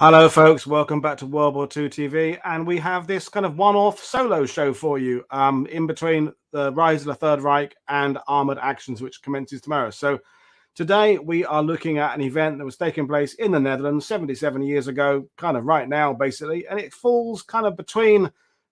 Hello, folks. Welcome back to World War II TV, and we have this kind of one-off solo show for you, in between the Rise of the Third Reich and Armored Actions, which commences tomorrow. So, today we are looking at an event that was taking place in the Netherlands 77 years ago, kind of right now, basically, and it falls kind of between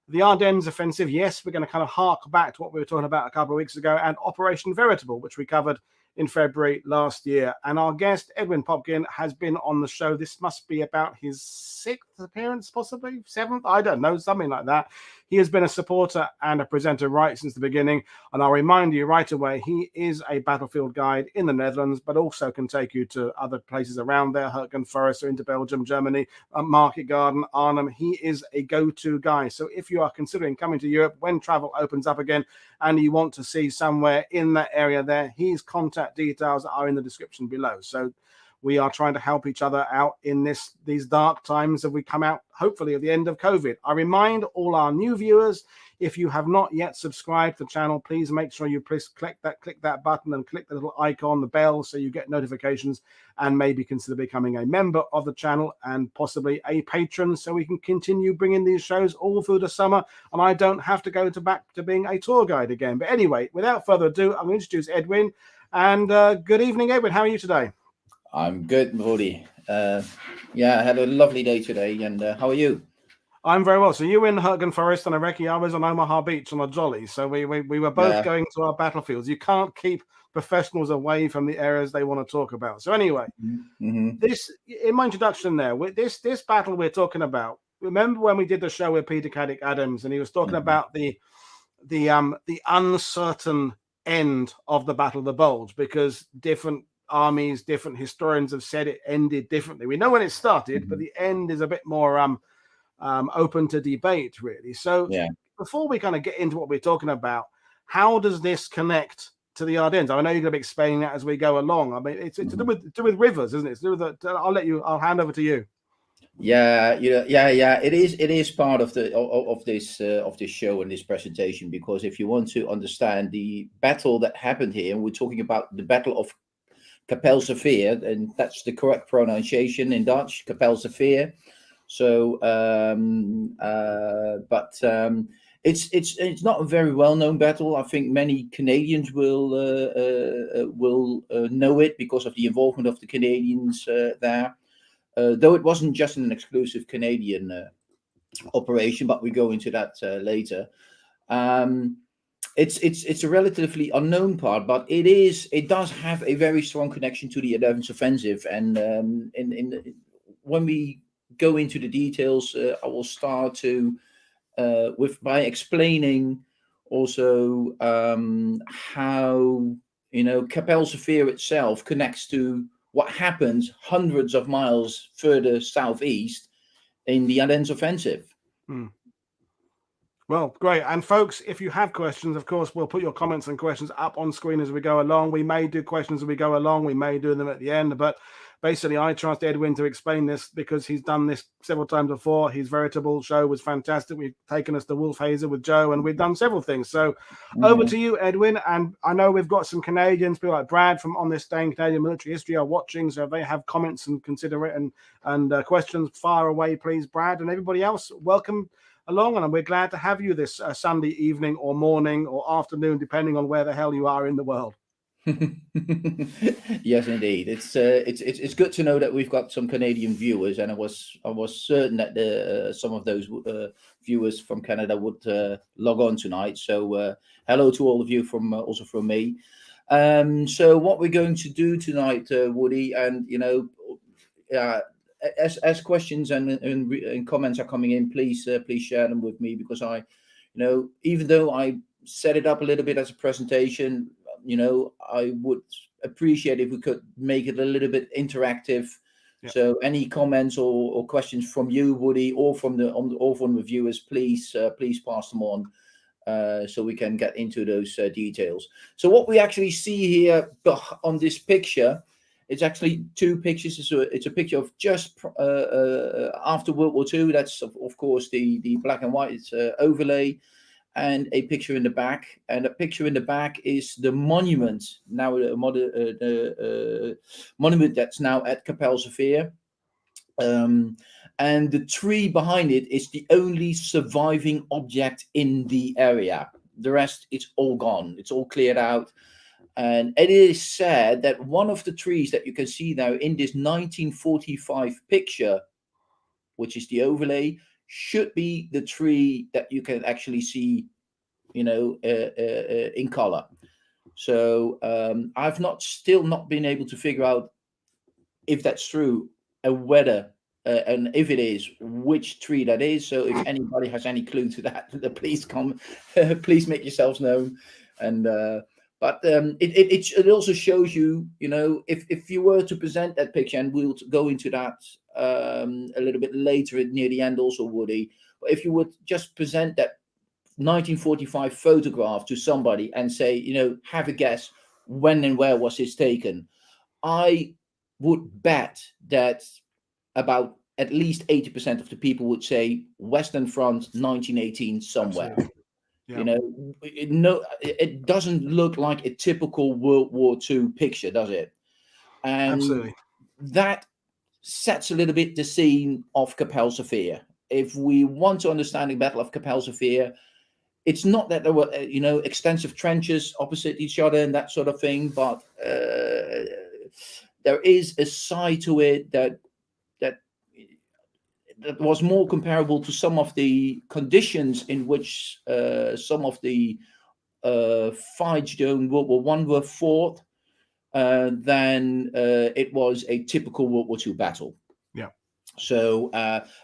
the Ardennes offensive. Yes, we're going to kind of hark back to what we were talking about a couple of weeks ago, and Operation Veritable, which we covered in February last year. And our guest, Edwin Popkin, has been on the show. This must be about his sixth appearance, possibly seventh. I don't know, something like that. He has been a supporter and a presenter right since the beginning. And I'll remind you right away, he is a battlefield guide in the Netherlands, but also can take you to other places around there, Herken Forest, or into Belgium, Germany, Market Garden, Arnhem. He is a go-to guy. So if you are considering coming to Europe when travel opens up again, and you want to see somewhere in that area there, his contact details are in the description below. So we are trying to help each other out in these dark times as we come out, hopefully, at the end of COVID. I remind all our new viewers, if you have not yet subscribed to the channel, please make sure you please click that button and click the little icon, the bell, so you get notifications, and maybe consider becoming a member of the channel and possibly a patron, so we can continue bringing these shows all through the summer, and I don't have to go back to being a tour guide again. But anyway, without further ado, I'm going to introduce Edwin. And good evening, Edwin. How are you today? I'm good, Woody. Yeah, I had a lovely day today. And how are you? I'm very well. So you were in Herken Forest on a recce. I was on Omaha Beach on a jolly. So we were both going to our battlefields. You can't keep professionals away from the areas they want to talk about. So anyway, this, in my introduction there, with this battle we're talking about, remember when we did the show with Peter Caddick Adams, and he was talking about the uncertain end of the Battle of the Bulge, because different armies, different historians have said it ended differently. We know when it started, but the end is a bit more open to debate, really. So before we kind of get into what we're talking about, how does this connect to the Ardennes? I know you're going to be explaining that as we go along. I mean, it's to do with rivers, isn't it? It's to do with I'll hand over to you. Yeah. It is part of this show and this presentation, because if you want to understand the battle that happened here, and we're talking about the Battle of Kapelsche Veer, and that's the correct pronunciation in Dutch, Kapelsche Veer. So, it's not a very well-known battle. I think many Canadians will know it because of the involvement of the Canadians there. Though it wasn't just an exclusive Canadian operation, but we go into that later. It's a relatively unknown part, but it does have a very strong connection to the 11th offensive. And when we go into the details, I will start by explaining also how Kapelsche Veer itself connects to what happens hundreds of miles further southeast in the Ardennes offensive. Well, great. And folks, if you have questions, of course, we'll put your comments and questions up on screen as we go along. We may do questions as we go along. We may do them at the end. But basically, I trust Edwin to explain this because he's done this several times before. His Veritable show was fantastic. We've taken us to Wolfhazer with Joe, and we've done several things. So over to you, Edwin. And I know we've got some Canadians, people like Brad from On This Day in Canadian Military History are watching. So if they have comments and consider it and questions, fire away, please, Brad. And everybody else, welcome along, and we're glad to have you this Sunday evening or morning or afternoon, depending on where the hell you are in the world. Yes, indeed. It's good to know that we've got some Canadian viewers, and I was certain that some of those viewers from Canada would log on tonight. So hello to all of you also from me. So what we're going to do tonight, Woody, and as questions and comments are coming in, please share them with me, because even though I set it up a little bit as a presentation, I would appreciate if we could make it a little bit interactive. Yeah. So any comments or questions from you, Woody, or from the viewers, please pass them on, so we can get into those details. So what we actually see here on this picture, it's actually two pictures. It's a picture of just after World War II. That's of course the black and white overlay, and a picture in the back. And the picture in the back is the monument, now the monument that's now at Kapelsche Veer. And the tree behind it is the only surviving object in the area. The rest, it's all gone. It's all cleared out. And it is said that one of the trees that you can see now in this 1945 picture, which is the overlay, should be the tree that you can actually see, in color. So I've still not been able to figure out if that's true and whether, and if it is, which tree that is. So if anybody has any clue to that, please come, please make yourselves known. And but it also shows you, if you were to present that picture, and we'll go into that a little bit later near the end also, Woody. But if you would just present that 1945 photograph to somebody and say, have a guess when and where was this taken, I would bet that about at least 80% of the people would say Western Front 1918 somewhere. Yeah. It doesn't look like a typical World War II picture, does it? And Absolutely. that sets a little bit the scene of Kapelsche Veer. If we want to understand the Battle of Kapelsche Veer, it's not that there were, extensive trenches opposite each other and that sort of thing, but there is a side to it that was more comparable to some of the conditions in which some of the fights during World War I were fought than it was a typical World War II battle. Yeah. So,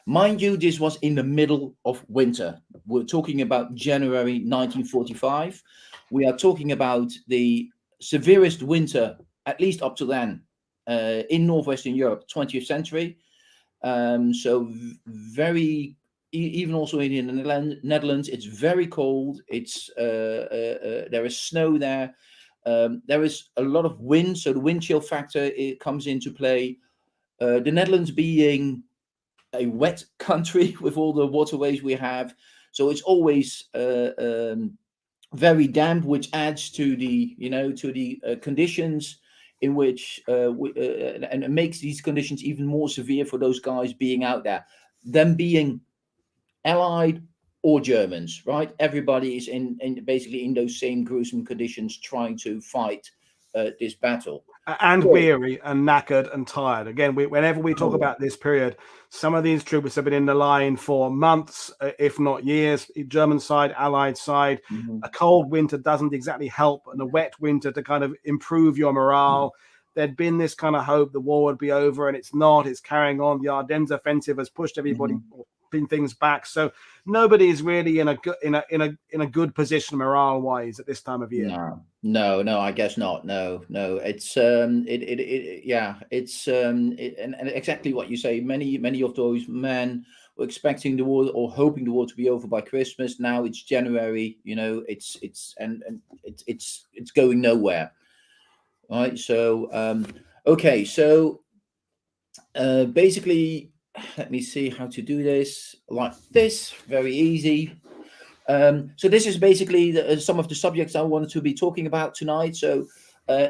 mind you, this was in the middle of winter. We're talking about January 1945. We are talking about the severest winter, at least up to then, in Northwestern Europe, 20th century. So very, even also in the Netherlands, it's very cold. It's there is snow there. There is a lot of wind, so the wind chill factor, it comes into play. The Netherlands being a wet country with all the waterways we have, so it's always very damp, which adds to the conditions in which and it makes these conditions even more severe for those guys being out there, them being Allied or Germans, right? Everybody is in basically in those same gruesome conditions trying to fight this battle. And weary and knackered and tired. Again, whenever we talk about this period, some of these troopers have been in the line for months, if not years. German side, Allied side. Mm-hmm. A cold winter doesn't exactly help, and a wet winter to kind of improve your morale. There'd been this kind of hope the war would be over, and it's not. It's carrying on. The Ardennes offensive has pushed everybody, things back. So nobody's really in a good position morale wise at this time of year. No, I guess not. No, it's it's and exactly what you say. Many of those men were expecting the war or hoping the war to be over by Christmas. Now it's January. It's going nowhere. Right. So okay. So basically, let me see how to do this. Like this, very easy. So this is basically some of the subjects I wanted to be talking about tonight. So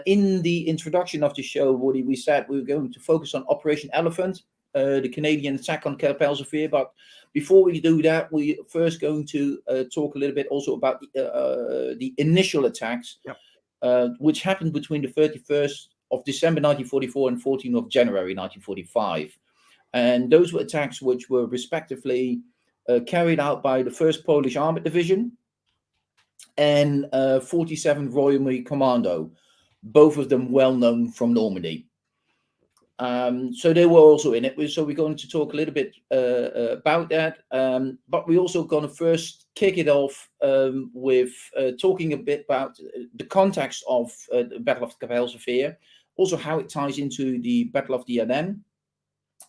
in the introduction of the show, Woody, we said we were going to focus on Operation Elephant, the Canadian attack on Kapelsche Veer. But before we do that, we're first going to talk a little bit also about the initial attacks, which happened between the 31st of December 1944 and 14th of January 1945. And those were attacks which were respectively carried out by the 1st Polish Armored Division and 47th Royal Marine Commando, both of them well known from Normandy. So they were also in it. So we're going to talk a little bit about that. But we're also going to first kick it off with talking a bit about the context of the Battle of Kapelsche Veer, also how it ties into the Battle of the Ardennes.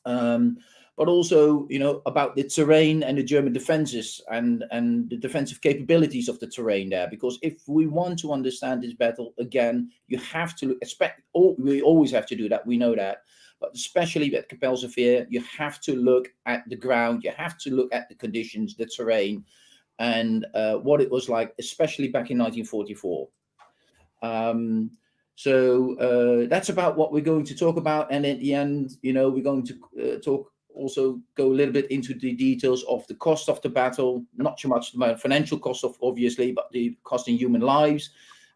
But also, about the terrain and the German defenses and the defensive capabilities of the terrain there. Because if we want to understand this battle, again, you have to we always have to do that. We know that. But especially at Kapelsche Veer, you have to look at the ground. You have to look at the conditions, the terrain, and what it was like, especially back in 1944. So that's about what we're going to talk about. And at the end, we're going to talk also go a little bit into the details of the cost of the battle, not so much the financial cost of obviously, but the cost in human lives.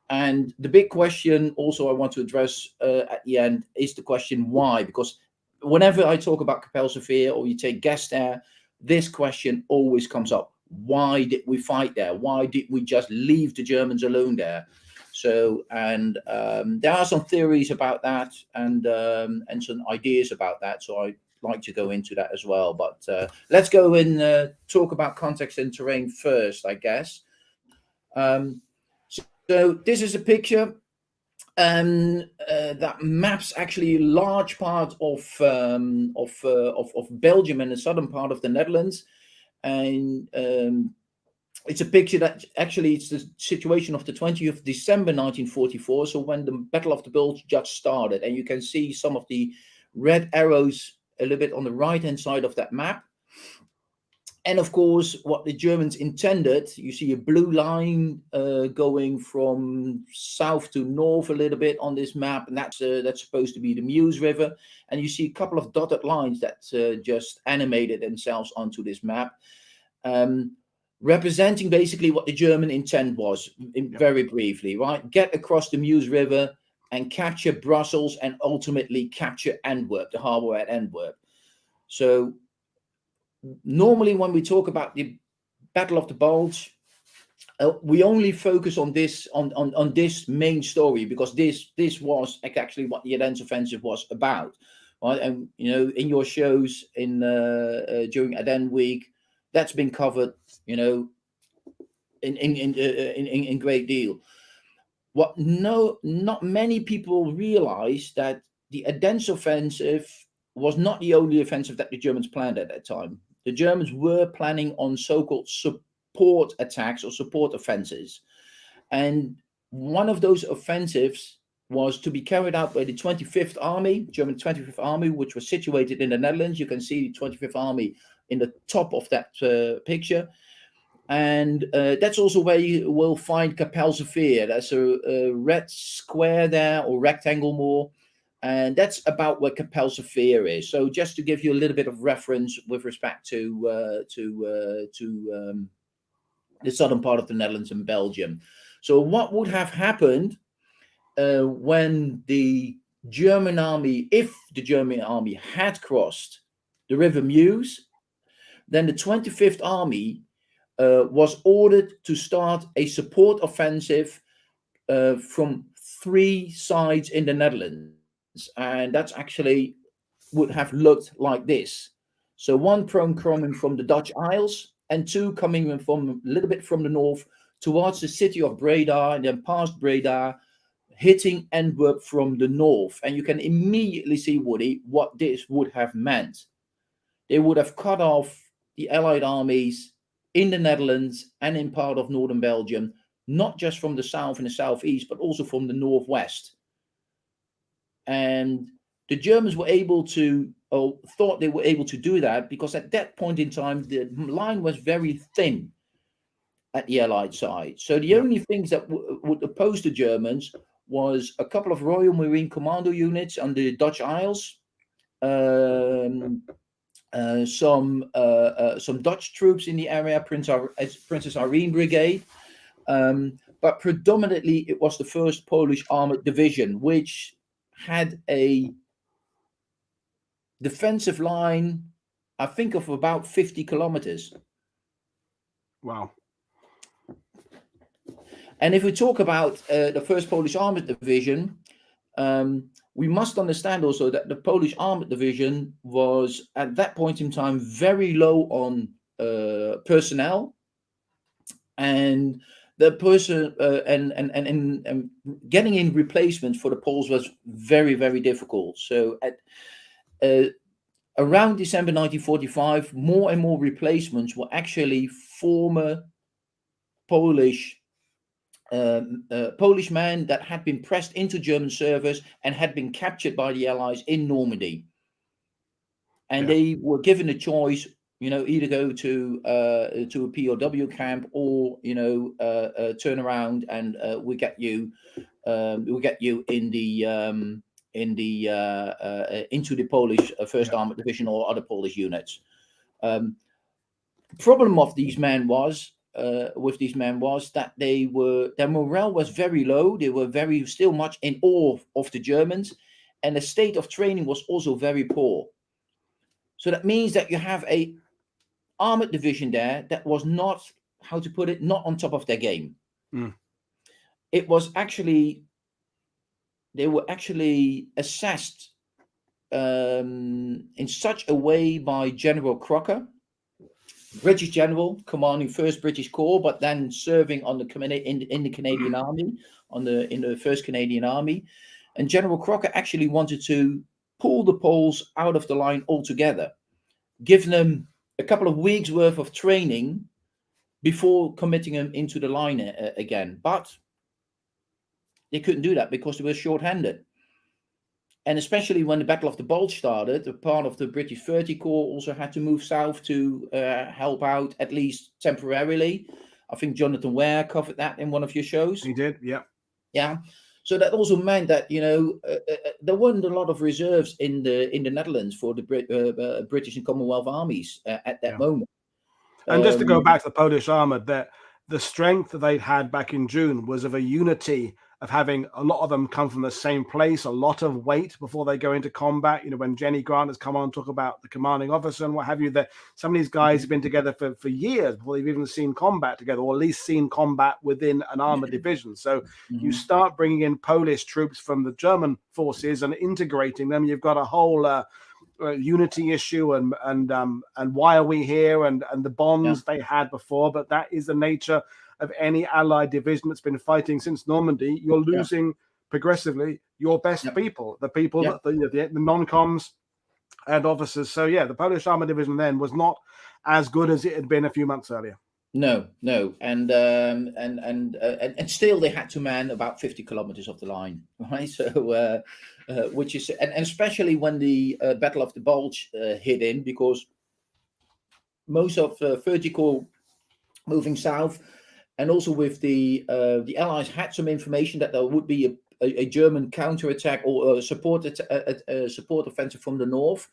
And the big question also I want to address at the end is the question why, because whenever I talk about Kapelsche Veer or you take guests there, this question always comes up. Why did we fight there? Why did we just leave the Germans alone there? So, and there are some theories about that and some ideas about that. So I'd like to go into that as well. But let's go and talk about context and terrain first, I guess. So this is a picture that maps actually a large part of Belgium and the southern part of the Netherlands, and it's a picture that actually it's the situation of the 20th of December 1944. So when the Battle of the Bulge just started, and you can see some of the red arrows a little bit on the right hand side of that map. And of course, what the Germans intended, you see a blue line going from south to north a little bit on this map, and that's supposed to be the Meuse River. And you see a couple of dotted lines that just animated themselves onto this map, representing basically what the German intent was, very briefly, right? Get across the Meuse River and capture Brussels and ultimately capture Antwerp, the harbor at Antwerp. So normally when we talk about the Battle of the Bulge, we only focus on this on this main story, because this was actually what the Ardennes offensive was about, right? And you know, in your shows in during Ardennes week, that's been covered, you know, in great deal. What not many people realize that the Ardennes offensive was not the only offensive that the Germans planned at that time. The Germans were planning on so-called support attacks or support offensives. And one of those offensives was to be carried out by the 25th Army, German 25th Army, which was situated in the Netherlands. You can see the 25th Army in the top of that picture. And that's also where you will find Kapelsche Veer. There's a red square there, or rectangle more. And that's about where Kapelsche Veer is. So just to give you a little bit of reference with respect to the southern part of the Netherlands and Belgium. So what would have happened when the German army, if the German army had crossed the River Meuse, then the 25th Army was ordered to start a support offensive from 3 sides in the Netherlands. And that's actually would have looked like this. So 1 prone coming from the Dutch Isles, and 2 coming from a little bit from the north towards the city of Breda, and then past Breda, hitting Antwerp from the north. And you can immediately see, Woody, what this would have meant. They would have cut off the Allied armies in the Netherlands and in part of northern Belgium, not just from the south and the southeast, but also from the northwest. And the Germans were able to, or thought they were able to do that, because at that point in time, the line was very thin at the Allied side. So the only things that would oppose the Germans was a couple of Royal Marine Commando units on the Dutch Isles, some Dutch troops in the area, Princess Irene Brigade, but predominantly it was the 1st Polish Armored Division, which had a defensive line, I think, of about 50 kilometers. Wow. And if we talk about the 1st Polish Armored Division, we must understand also that the Polish Armored Division was at that point in time very low on personnel, and the person and getting in replacements for the Poles was very, very difficult. So at around December 1945, more and more replacements were actually former Polish men that had been pressed into German service and had been captured by the Allies in Normandy. And they were given a choice, you know, either go to a POW camp, or, you know, turn around and we'll get you in the in the into the Polish First Armored Division or other Polish units. Problem of these men was that their morale was very low. They were still much in awe of the Germans, and the state of training was also very poor. So that means that you have a armored division there that was not, how to put it, not on top of their game. It was actually, they were actually assessed in such a way by General Crocker, British general commanding 1st British Corps, but then serving on the in the Canadian Army, in the 1st Canadian Army. And General Crocker actually wanted to pull the Poles out of the line altogether, give them a couple of weeks worth of training before committing them into the line again. But they couldn't do that because they were short-handed. And especially when the Battle of the Bulge started, a part of the British 30 Corps also had to move south to help out, at least temporarily. I think Jonathan Ware covered that in one of your shows. He did, yeah. Yeah. So that also meant that, there weren't a lot of reserves in the Netherlands for the British and Commonwealth armies at that moment. And just to go back to the Polish armor, that the strength that they'd had back in June was of a unity of having a lot of them come from the same place, a lot of weight before they go into combat. When Jenny Grant has come on and talk about the commanding officer and what have you, that some of these guys have been together for years before they've even seen combat together, or at least seen combat within an armored division. So you start bringing in Polish troops from the German forces and integrating them. You've got a whole unity issue and why are we here and the bonds they had before. But that is the nature of any allied division that's been fighting since Normandy. You're losing progressively your best people, the people that the non-coms and officers. So the Polish armored division then was not as good as it had been a few months earlier. No, and still they had to man about 50 kilometers of the line, right? So which is, and especially when the Battle of the Bulge hit in, because most of 30 Corps moving south, and also with the Allies had some information that there would be a German counterattack or a support offensive from the north.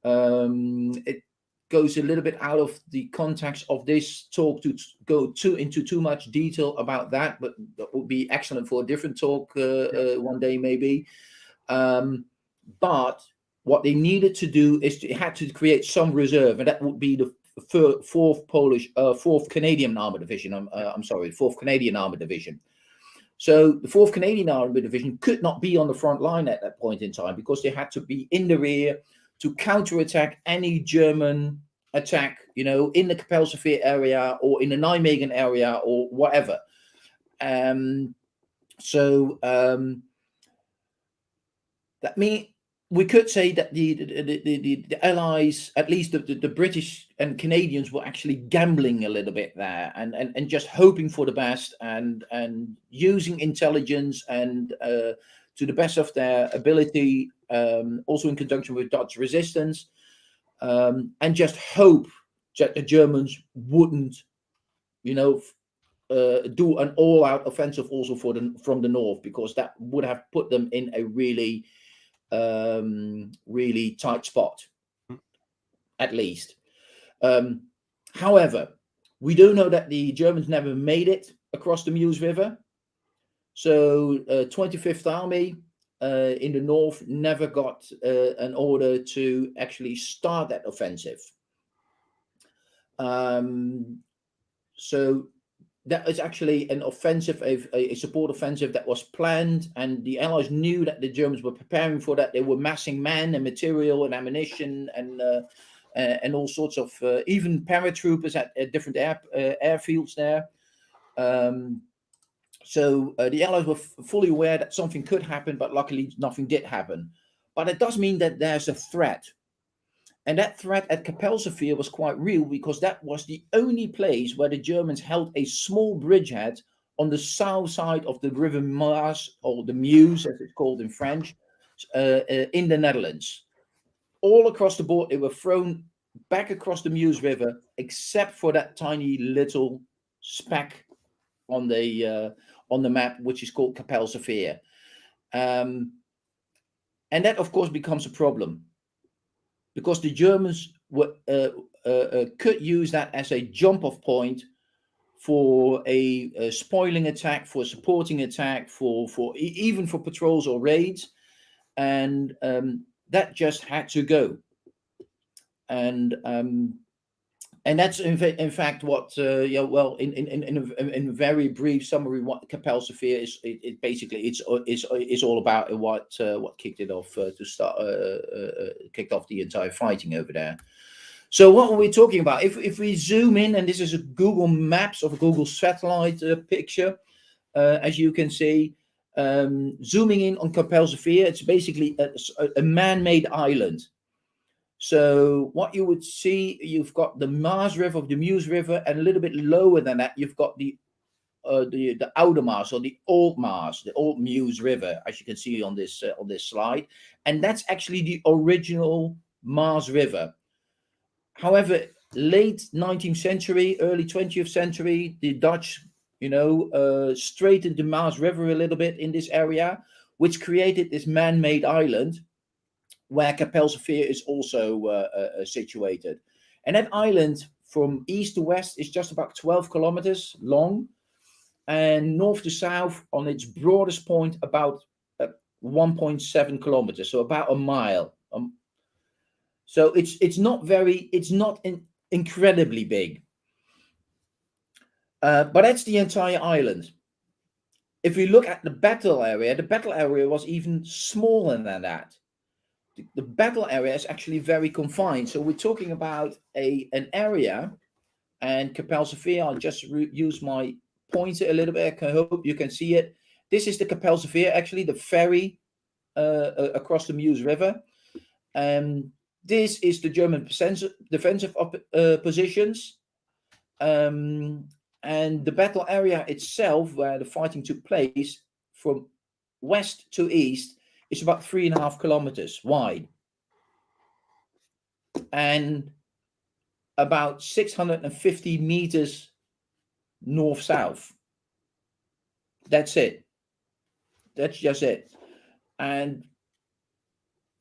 It goes a little bit out of the context of this talk to go into too much detail about that, but that would be excellent for a different talk one day maybe. But what they needed to do is they had to create some reserve, and that would be the 4th Canadian Armored Division. I'm sorry, 4th Canadian Armored Division. So the 4th Canadian Armored Division could not be on the front line at that point in time because they had to be in the rear to counterattack any German attack, in the Kapelsche Veer area or in the Nijmegen area or whatever. So that means we could say that the Allies, at least the British and Canadians, were actually gambling a little bit there and just hoping for the best and using intelligence and to the best of their ability, also in conjunction with Dutch resistance, and just hope that the Germans wouldn't, do an all-out offensive also from the north, because that would have put them in a really tight spot, at least. However, we do know that the Germans never made it across the Meuse River. So 25th Army in the north never got an order to actually start that offensive. So that is actually an offensive, a support offensive that was planned, and the Allies knew that the Germans were preparing for that. They were massing men and material and ammunition and all sorts of even paratroopers at different airfields there. So the Allies were fully aware that something could happen, but luckily nothing did happen. But it does mean that there's a threat. And that threat at Kapelsche Veer was quite real, because that was the only place where the Germans held a small bridgehead on the south side of the River Maas, or the Meuse, as it's called in French, in the Netherlands. All across the board, they were thrown back across the Meuse River, except for that tiny little speck on the map, which is called Kapelsche Veer. And that, of course, becomes a problem because the Germans could use that as a jump-off point for a spoiling attack, for a supporting attack, for even for patrols or raids, and that just had to go. And that's in fact what well, in a very brief summary, what Kapelsche Veer is. It basically it's all about what kicked it off to start kicked off the entire fighting over there. So what are we talking about? If we zoom in, and this is a Google Maps of a Google satellite picture, as you can see, zooming in on Kapelsche Veer, it's basically a man-made island. So what you would see, you've got the Maas River, the Meuse River, and a little bit lower than that, you've got the Oude Maas, or the Old Maas, the Old Meuse River, as you can see on this slide, and that's actually the original Maas River. However, late 19th century, early 20th century, the Dutch, straightened the Maas River a little bit in this area, which created this man-made island, where Kapelsche Veer is also situated. And that island from east to west is just about 12 kilometers long, and north to south on its broadest point about 1.7 kilometers, so about a mile. So it's not incredibly big, but that's the entire island. If we look at the battle area was even smaller than that. The battle area is actually very confined. So we're talking about an area, and Kapelsche Veer, I'll just use my pointer a little bit. I hope you can see it. This is the Kapelsche Veer, actually the ferry across the Meuse River. This is the German defensive positions. And the battle area itself, where the fighting took place, from west to east, it's about 3.5 kilometers wide and about 650 meters north-south. That's it. That's just it. And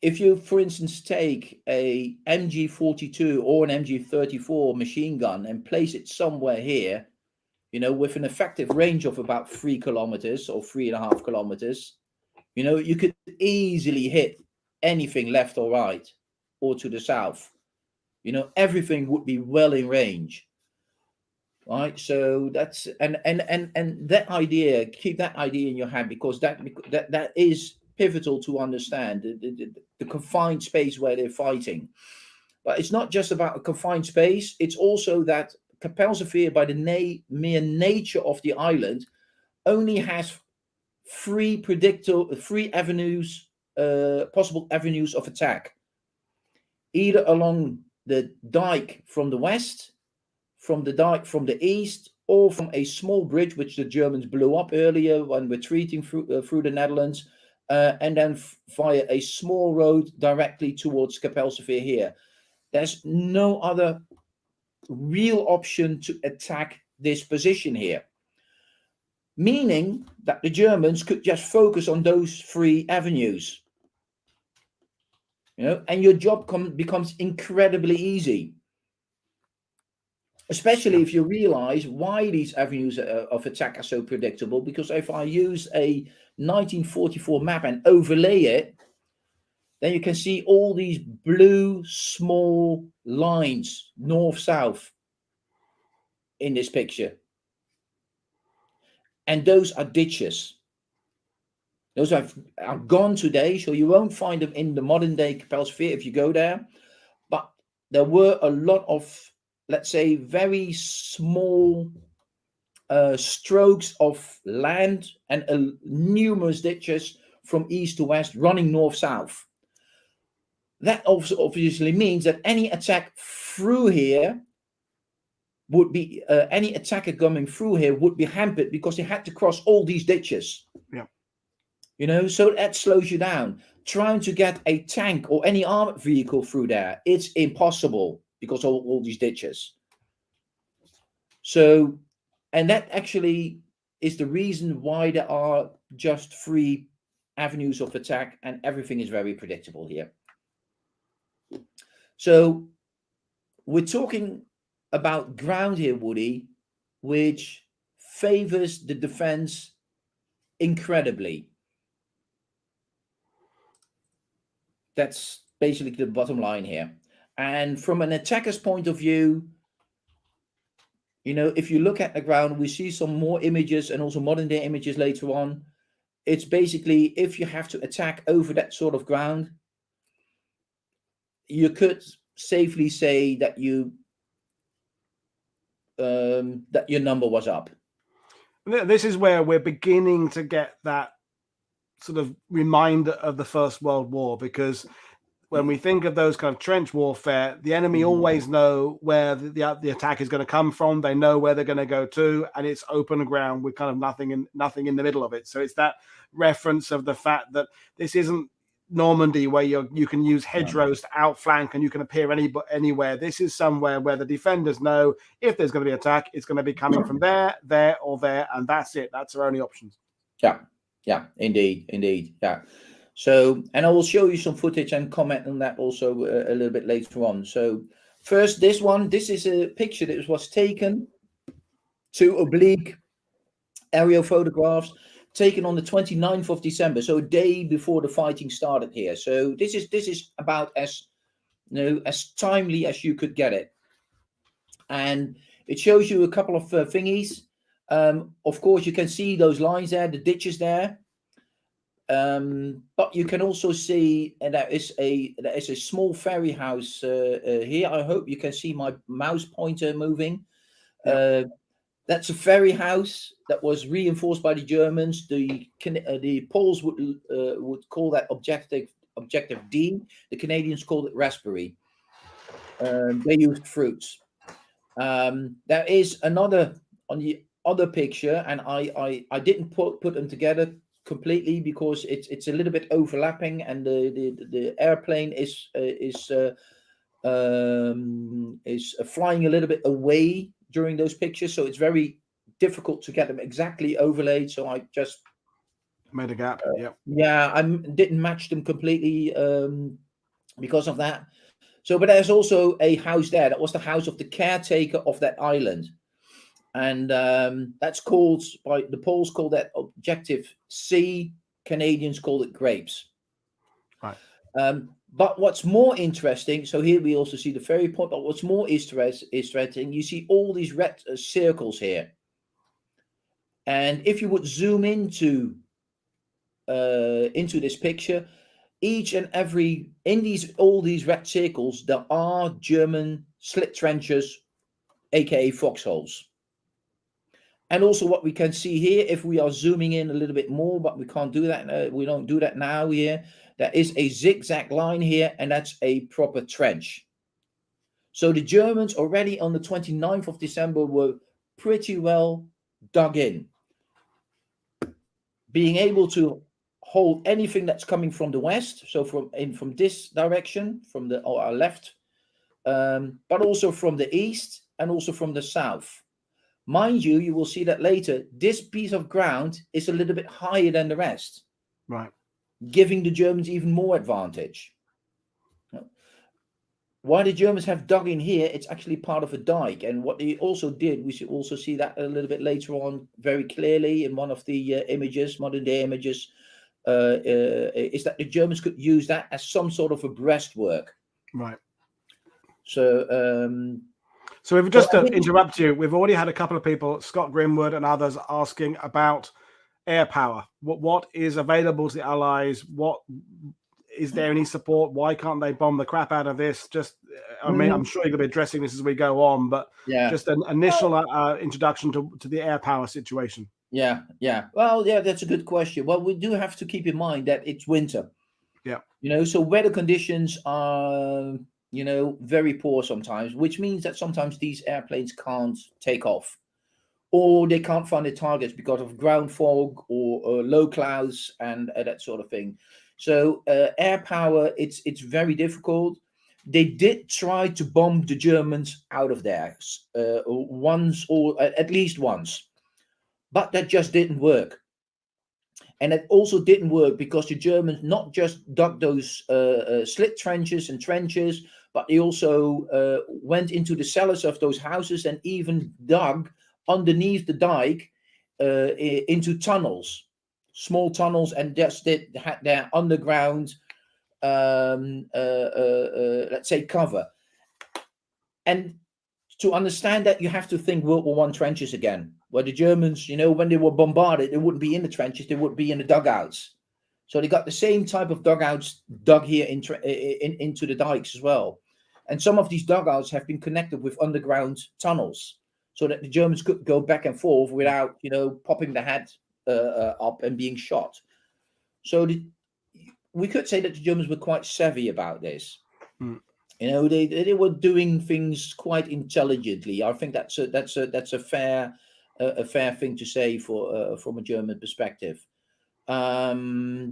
if you, for instance, take a MG42 or an MG34 machine gun and place it somewhere here, with an effective range of about 3 kilometers or 3.5 kilometers, you could easily hit anything left or right or to the south. Everything would be well in range, right? So that's and that idea, keep that idea in your head, because that is pivotal to understand the confined space where they're fighting. But it's not just about a confined space. It's also that Kapelsche Veer, by the mere nature of the island, only has three avenues, possible avenues of attack, either along the dike from the west, from the dike from the east, or from a small bridge which the Germans blew up earlier when retreating through the Netherlands, and then via a small road directly towards Kapelsche Veer here. There's no other real option to attack this position here, meaning that the Germans could just focus on those three avenues, and your job becomes incredibly easy, especially if you realize why these avenues of attack are so predictable. Because if I use a 1944 map and overlay it, then you can see all these blue small lines north-south in this picture. And those are ditches. Those are gone today, so you won't find them in the modern day Kapelsche Veer if you go there. But there were a lot of, let's say, very small strokes of land and numerous ditches from east to west running north-south. That also obviously means that any attack through here would be, any attacker coming through here would be hampered because they had to cross all these ditches. Yeah. So that slows you down. Trying to get a tank or any armored vehicle through there, it's impossible because of all these ditches. So, and that actually is the reason why there are just 3 avenues of attack, and everything is very predictable here. So we're talking about ground here, Woody, which favors the defense incredibly. That's basically the bottom line here. And from an attacker's point of view, you know, if you look at the ground, we see some more images and also modern day images later on. It's basically, if you have to attack over that sort of ground, you could safely say that that your number was up. This is where we're beginning to get that sort of reminder of the First World War, because when we think of those kind of trench warfare, the enemy always know where the attack is going to come from. They know where they're going to go to, and it's open ground with kind of nothing in the middle of it. So it's that reference of the fact that this isn't Normandy where you can use hedgerows to outflank and you can appear anywhere. This is somewhere where the defenders know if there's going to be attack, it's going to be coming from there, or there, and that's it. That's our only options. Yeah, indeed. Yeah. So, and I will show you some footage and comment on that also a little bit later on. So first, this is a picture that was taken to oblique aerial photographs taken on the 29th of December, so a day before the fighting started here. So this is about as, you know, as timely as you could get it. And it shows you a couple of thingies. Of course, you can see those lines there, the ditches there. But you can also see there is a small ferry house here. I hope you can see my mouse pointer moving. Yep. That's a ferry house that was reinforced by the Germans. The Poles would call that objective D. The Canadians called it raspberry. They used fruits. There is another on the other picture, and I didn't put them together completely because it's a little bit overlapping, and the airplane is flying a little bit away during those pictures, so it's very difficult to get them exactly overlaid. So I just made a gap. I didn't match them completely because of that. So, but there's also a house there that was the house of the caretaker of that island. And that's called, by the Poles call that objective C, Canadians call it grapes. Right. But what's more interesting, so here we also see the ferry point, but what's more interesting, you see all these red circles here. And if you would zoom into this picture, each and every, all these red circles, there are German slit trenches, aka foxholes. And also what we can see here, if we are zooming in a little bit more, but we can't do that, we don't do that now here, there is a zigzag line here, and that's a proper trench. So the Germans already on the 29th of December were pretty well dug in, being able to hold anything that's coming from the west, so from this direction, from our left, but also from the east and also from the south. Mind you, you will see that later, this piece of ground is a little bit higher than the rest. Right. Giving the Germans even more advantage. Why the Germans have dug in here, it's actually part of a dike. And what they also did, we should also see that a little bit later on very clearly in one of the images, modern day images, is that the Germans could use that as some sort of a breastwork. Right. So we've just to interrupt you, we've already had a couple of people, Scott Grimwood and others, asking about air power. What is available to the Allies? What is there any support? Why can't they bomb the crap out of this? Just, I mean, I'm sure you're going to be addressing this as we go on, but just an initial introduction to the air power situation. Yeah. Well, yeah, that's a good question. Well, we do have to keep in mind that it's winter. Yeah. You know, so weather conditions are, you know, very poor sometimes, which means that sometimes these airplanes can't take off, or they can't find the targets because of ground fog or low clouds and that sort of thing. So air power, it's very difficult. They did try to bomb the Germans out of there once, or at least once, but that just didn't work. And it also didn't work because the Germans not just dug those slit trenches and trenches, but they also went into the cellars of those houses and even dug underneath the dike into tunnels, small tunnels, and just had their underground, let's say, cover. And to understand that, you have to think World War I trenches again, where the Germans, when they were bombarded, they wouldn't be in the trenches, they would be in the dugouts. So they got the same type of dugouts dug here into the dikes as well. And some of these dugouts have been connected with underground tunnels so that the Germans could go back and forth without, popping the head up and being shot. So we could say that the Germans were quite savvy about this. They were doing things quite intelligently. I think that's a fair thing to say from a German perspective. So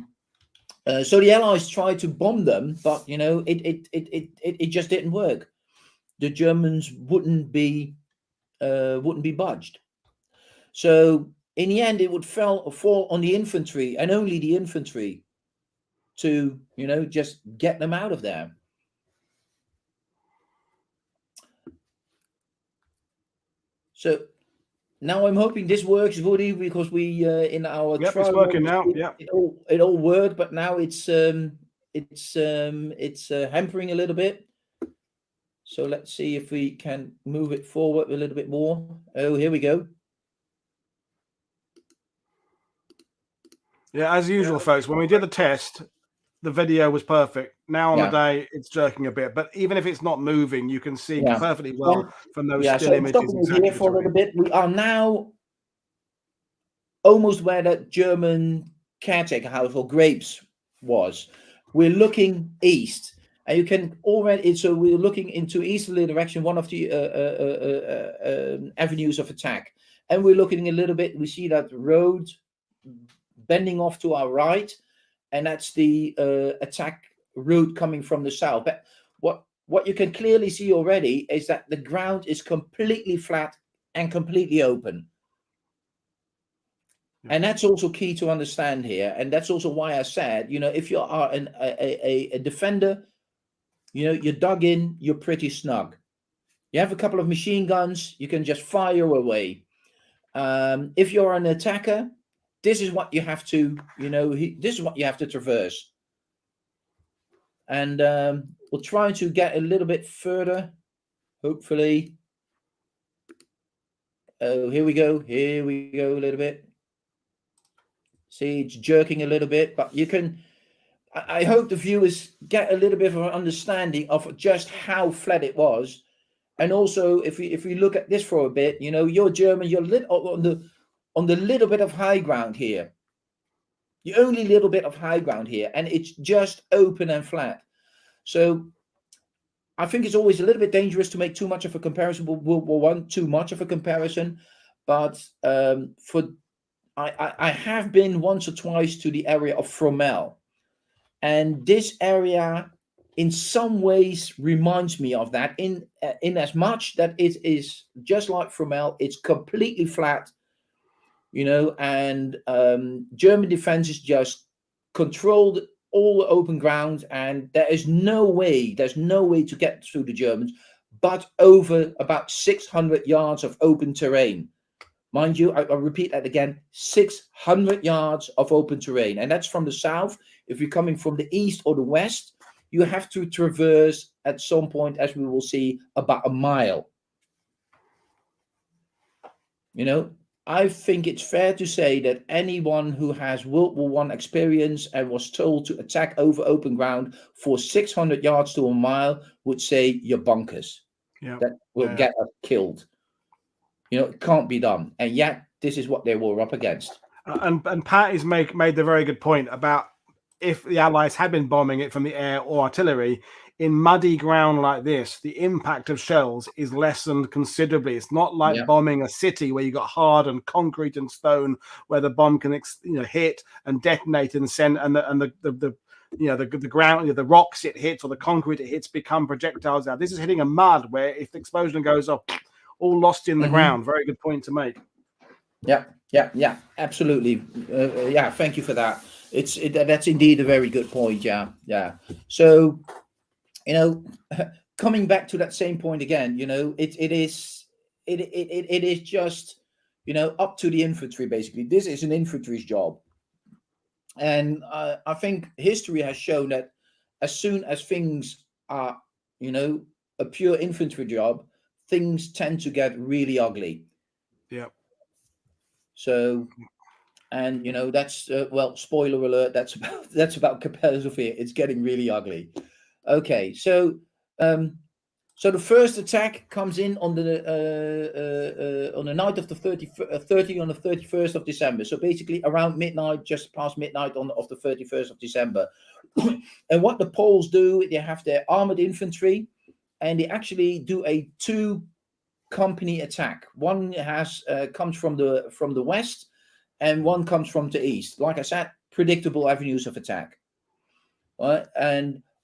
the Allies tried to bomb them, but it just didn't work. The Germans wouldn't be budged. So in the end, it would fall on the infantry and only the infantry to just get them out of there. So now I'm hoping this works, Woody, because we in our trial, it's working now. Yeah, it all worked, but now it's hampering a little bit. So let's see if we can move it forward a little bit more. Oh, here we go. Yeah, as usual, folks. When we did the test, the video was perfect. Now on the day, it's jerking a bit, but even if it's not moving, you can see perfectly well from those still images. Here for a little bit. We are now almost where that German caretaker house or Grapes was. We're looking east, and you can already. So we're looking into easterly direction, one of the avenues of attack, and we're looking a little bit. We see that road bending off to our right. And that's the attack route coming from the south. But what you can clearly see already is that the ground is completely flat and completely open. And that's also key to understand here. And that's also why I said, if you are a defender, you're dug in, you're pretty snug. You have a couple of machine guns, you can just fire away. If you're an attacker, this is what you have to, this is what you have to traverse. And we'll try to get a little bit further, hopefully. Oh, here we go a little bit. See, it's jerking a little bit, but you can, I hope the viewers get a little bit of an understanding of just how flat it was. And also, if we look at this for a bit, you're German, you're on the little bit of high ground here. The only little bit of high ground here, and it's just open and flat. So I think it's always a little bit dangerous to make too much of a comparison with World War I, too much of a comparison. But I have been once or twice to the area of Fromelles, and this area in some ways reminds me of that in as much that it is just like Fromelles. It's completely flat. And German defenses just controlled all the open ground, and there's no way to get through the Germans, but over about 600 yards of open terrain. Mind you, I'll repeat that again, 600 yards of open terrain. And that's from the south. If you're coming from the east or the west, you have to traverse at some point, as we will see, about a mile. I think it's fair to say that anyone who has World War I experience and was told to attack over open ground for 600 yards to a mile would say you're bonkers. That will get us killed. It can't be done. And yet, this is what they were up against. And Pat has made the very good point about if the Allies had been bombing it from the air or artillery, in muddy ground like this, the impact of shells is lessened considerably. It's not like bombing a city where you got hard and concrete and stone, where the bomb can hit and detonate and send, and the ground, the rocks it hits or the concrete it hits become projectiles out. This is hitting a mud where if the explosion goes off, all lost in the ground. Very good point to make. Yeah, Yeah, absolutely. Yeah, thank you for that. That's indeed a very good point. Yeah. So, you know, coming back to that same point again, it is just, up to the infantry. Basically, this is an infantry's job, and I think history has shown that as soon as things are, you know, a pure infantry job, things tend to get really ugly. Yep. So, and that's well, spoiler alert, that's about that's about Kapelsche Veer. It's getting really ugly. Okay, um so the first attack comes in on the night of the 30 on the 31st of December. So basically around midnight, just past midnight of the 31st of December. And what the Poles do, they have their armored infantry, and they actually do a two company attack. One has comes from the west, and one comes from the east. Like I said, predictable avenues of attack. Right?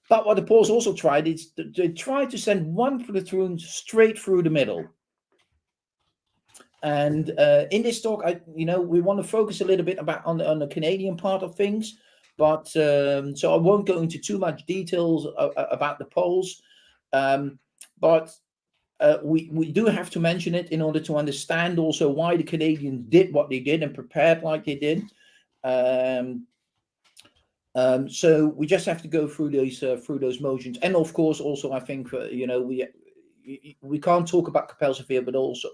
But what the Poles also tried is they tried to send one platoon straight through the middle. And in this talk, we want to focus a little bit on the Canadian part of things, but so I won't go into too much details about the Poles, but we do have to mention it in order to understand also why the Canadians did what they did and prepared like they did. So we just have to go through those motions, and of course, also I think we can't talk about Kapelsche Veer, but also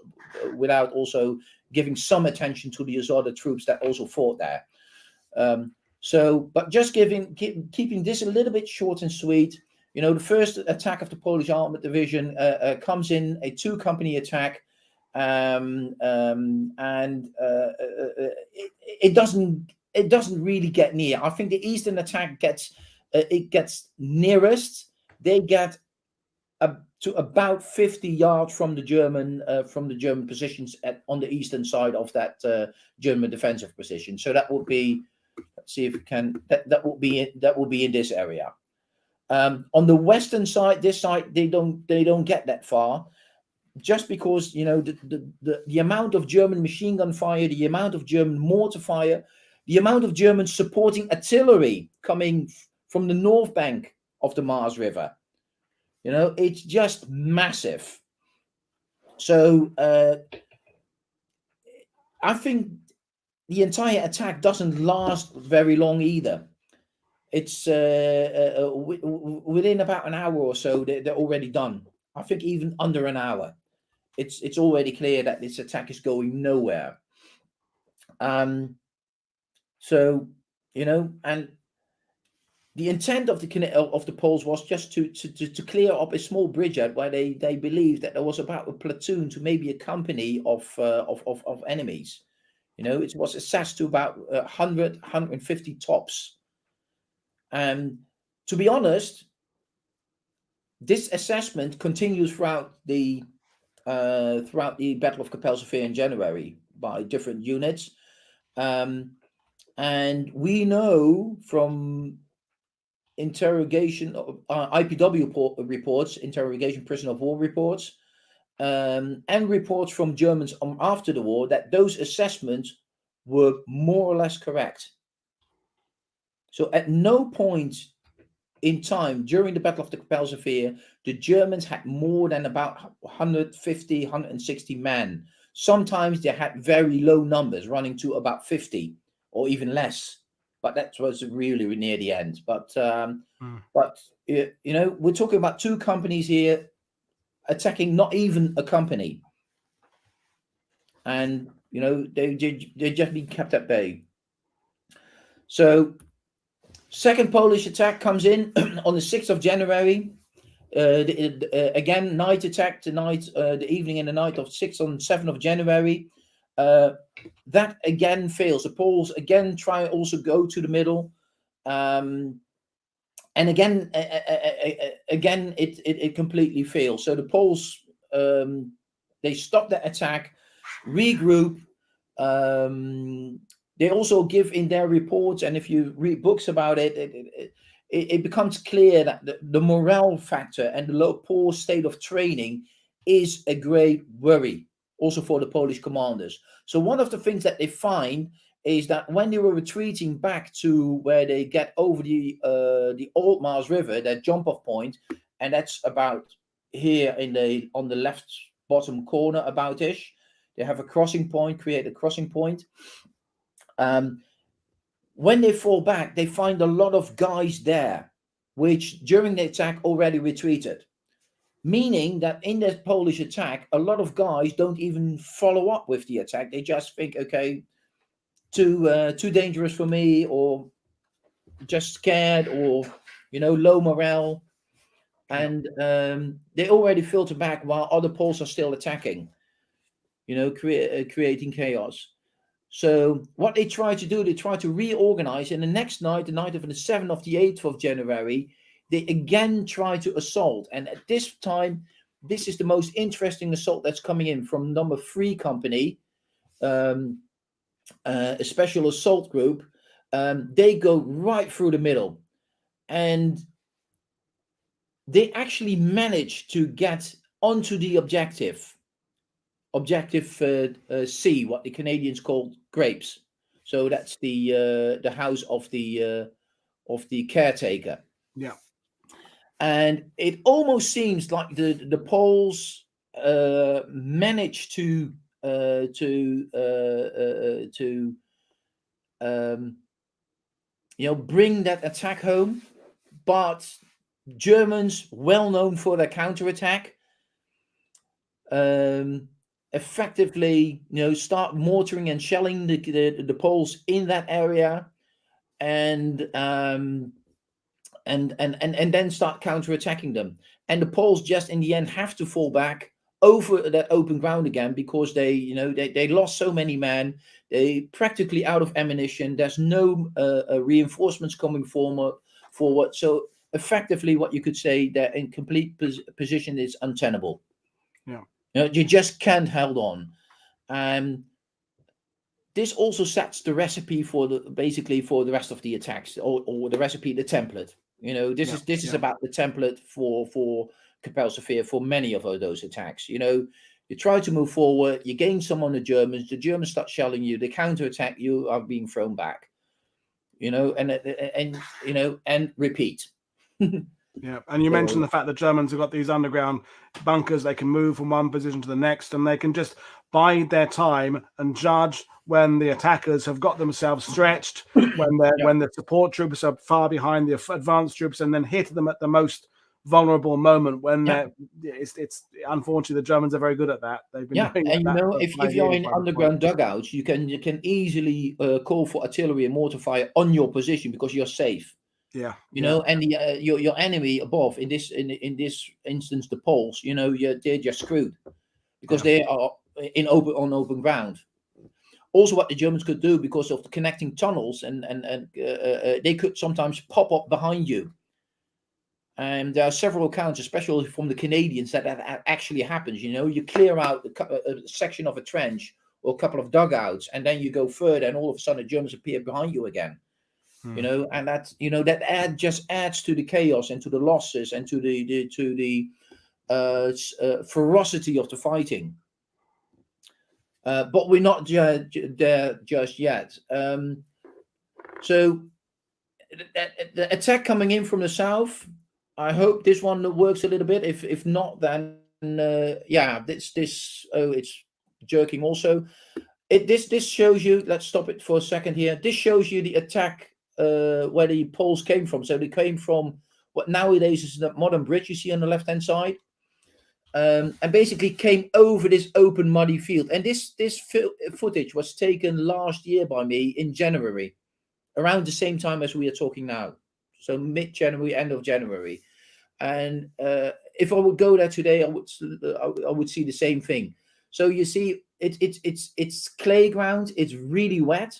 without also giving some attention to the other troops that also fought there. But just keeping this a little bit short and sweet. The first attack of the Polish Armored Division comes in a two-company attack, and it doesn't really get near. I think the eastern attack gets nearest. They get to about 50 yards from the German positions on the eastern side of that German defensive position. So that would be, let's see if we can. That would be in this area. On the western side, this side they don't get that far, just because the amount of German machine gun fire, the amount of German mortar fire, the amount of German supporting artillery coming from the north bank of the Maas River. It's just massive. So I think the entire attack doesn't last very long either. It's within about an hour or so, they're already done. I think even under an hour. It's already clear that this attack is going nowhere. So, and the intent of the Poles was just to clear up a small bridgehead where they believed that there was about a platoon to maybe a company of enemies. It was assessed to about 100, 150 tops. And to be honest, this assessment continues throughout the Battle of Kapelsche Veer in January by different units. And we know from interrogation IPW reports, interrogation prisoner of war reports, and reports from Germans after the war, that those assessments were more or less correct. So at no point in time during the Battle of the Kapelsche Veer, the Germans had more than about 150, 160 men. Sometimes they had very low numbers, running to about 50 or even less. But that was really near the end. But we're talking about two companies here attacking not even a company, and they just been kept at bay. So second Polish attack comes in on the 6th of January. Again, night attack tonight, the evening and the night of 6th and 7th of January. That again fails. The Poles again try also go to the middle, and again it completely fails. So the Poles they stop the attack, regroup. They also give in their reports, and if you read books about it becomes clear that the morale factor and the poor state of training is a great worry also for the Polish commanders. So one of the things that they find is that when they were retreating back to where they get over the Old Mars River, that jump-off point, and that's about here on the left bottom corner about-ish. They have a crossing point, create a crossing point. When they fall back, they find a lot of guys there, which during the attack already retreated. Meaning that in that Polish attack, a lot of guys don't even follow up with the attack. They just think, okay, too dangerous for me, or just scared, or low morale, and they already filter back while other Poles are still attacking, creating chaos. So what they try to do, they try to reorganize, and the next night, the night of the 7th of the 8th of January, they again try to assault. And at this time, this is the most interesting assault that's coming in from number 3 company, a special assault group. They go right through the middle, and they actually manage to get onto the objective C, what the Canadians call grapes. So that's the house of the caretaker. Yeah. And it almost seems like the Poles managed to bring that attack home, but Germans, well known for their counterattack, effectively start mortaring and shelling the Poles in that area, and then start counterattacking them. And the Poles just in the end have to fall back over that open ground again, because they lost so many men. They practically out of ammunition. There's no reinforcements coming forward. So effectively, what you could say, their incomplete position is untenable. Yeah. You just can't hold on. This also sets the recipe for the rest of the attacks, or the recipe, the template. This is about the template for Kapelsche Veer for many of those attacks. You try to move forward, you gain some on the Germans start shelling you, they counterattack, you are being thrown back. And repeat. Yeah, and you mentioned the fact that Germans have got these underground bunkers. They can move from one position to the next, and they can just bide their time and judge when the attackers have got themselves stretched, when the support troops are far behind the advanced troops, and then hit them at the most vulnerable moment when it's unfortunately the Germans are very good at that. They've been doing and that if you're in underground dugouts, you can easily call for artillery and mortar fire on your position, because you're safe. And your enemy above, in this instance the Poles, they're just screwed, because they are on open ground. Also, what the Germans could do, because of the connecting tunnels, and they could sometimes pop up behind you. And there are several accounts, especially from the Canadians, that actually happens. You clear out a section of a trench or a couple of dugouts, and then you go further, and all of a sudden the Germans appear behind you again. And that just adds to the chaos and to the losses and to the ferocity of the fighting. But we're not there just yet. So the attack coming in from the south, I hope this one works a little bit. If not, then it's jerking also. This shows you. Let's stop it for a second here. This shows you the attack where the Poles came from. So they came from what nowadays is the modern bridge you see on the left-hand side, and basically came over this open muddy field. And this footage was taken last year by me in January, around the same time as we are talking now. So mid-January, end of January. And if I would go there today, I would see the same thing. So you see, it's clay ground. It's really wet.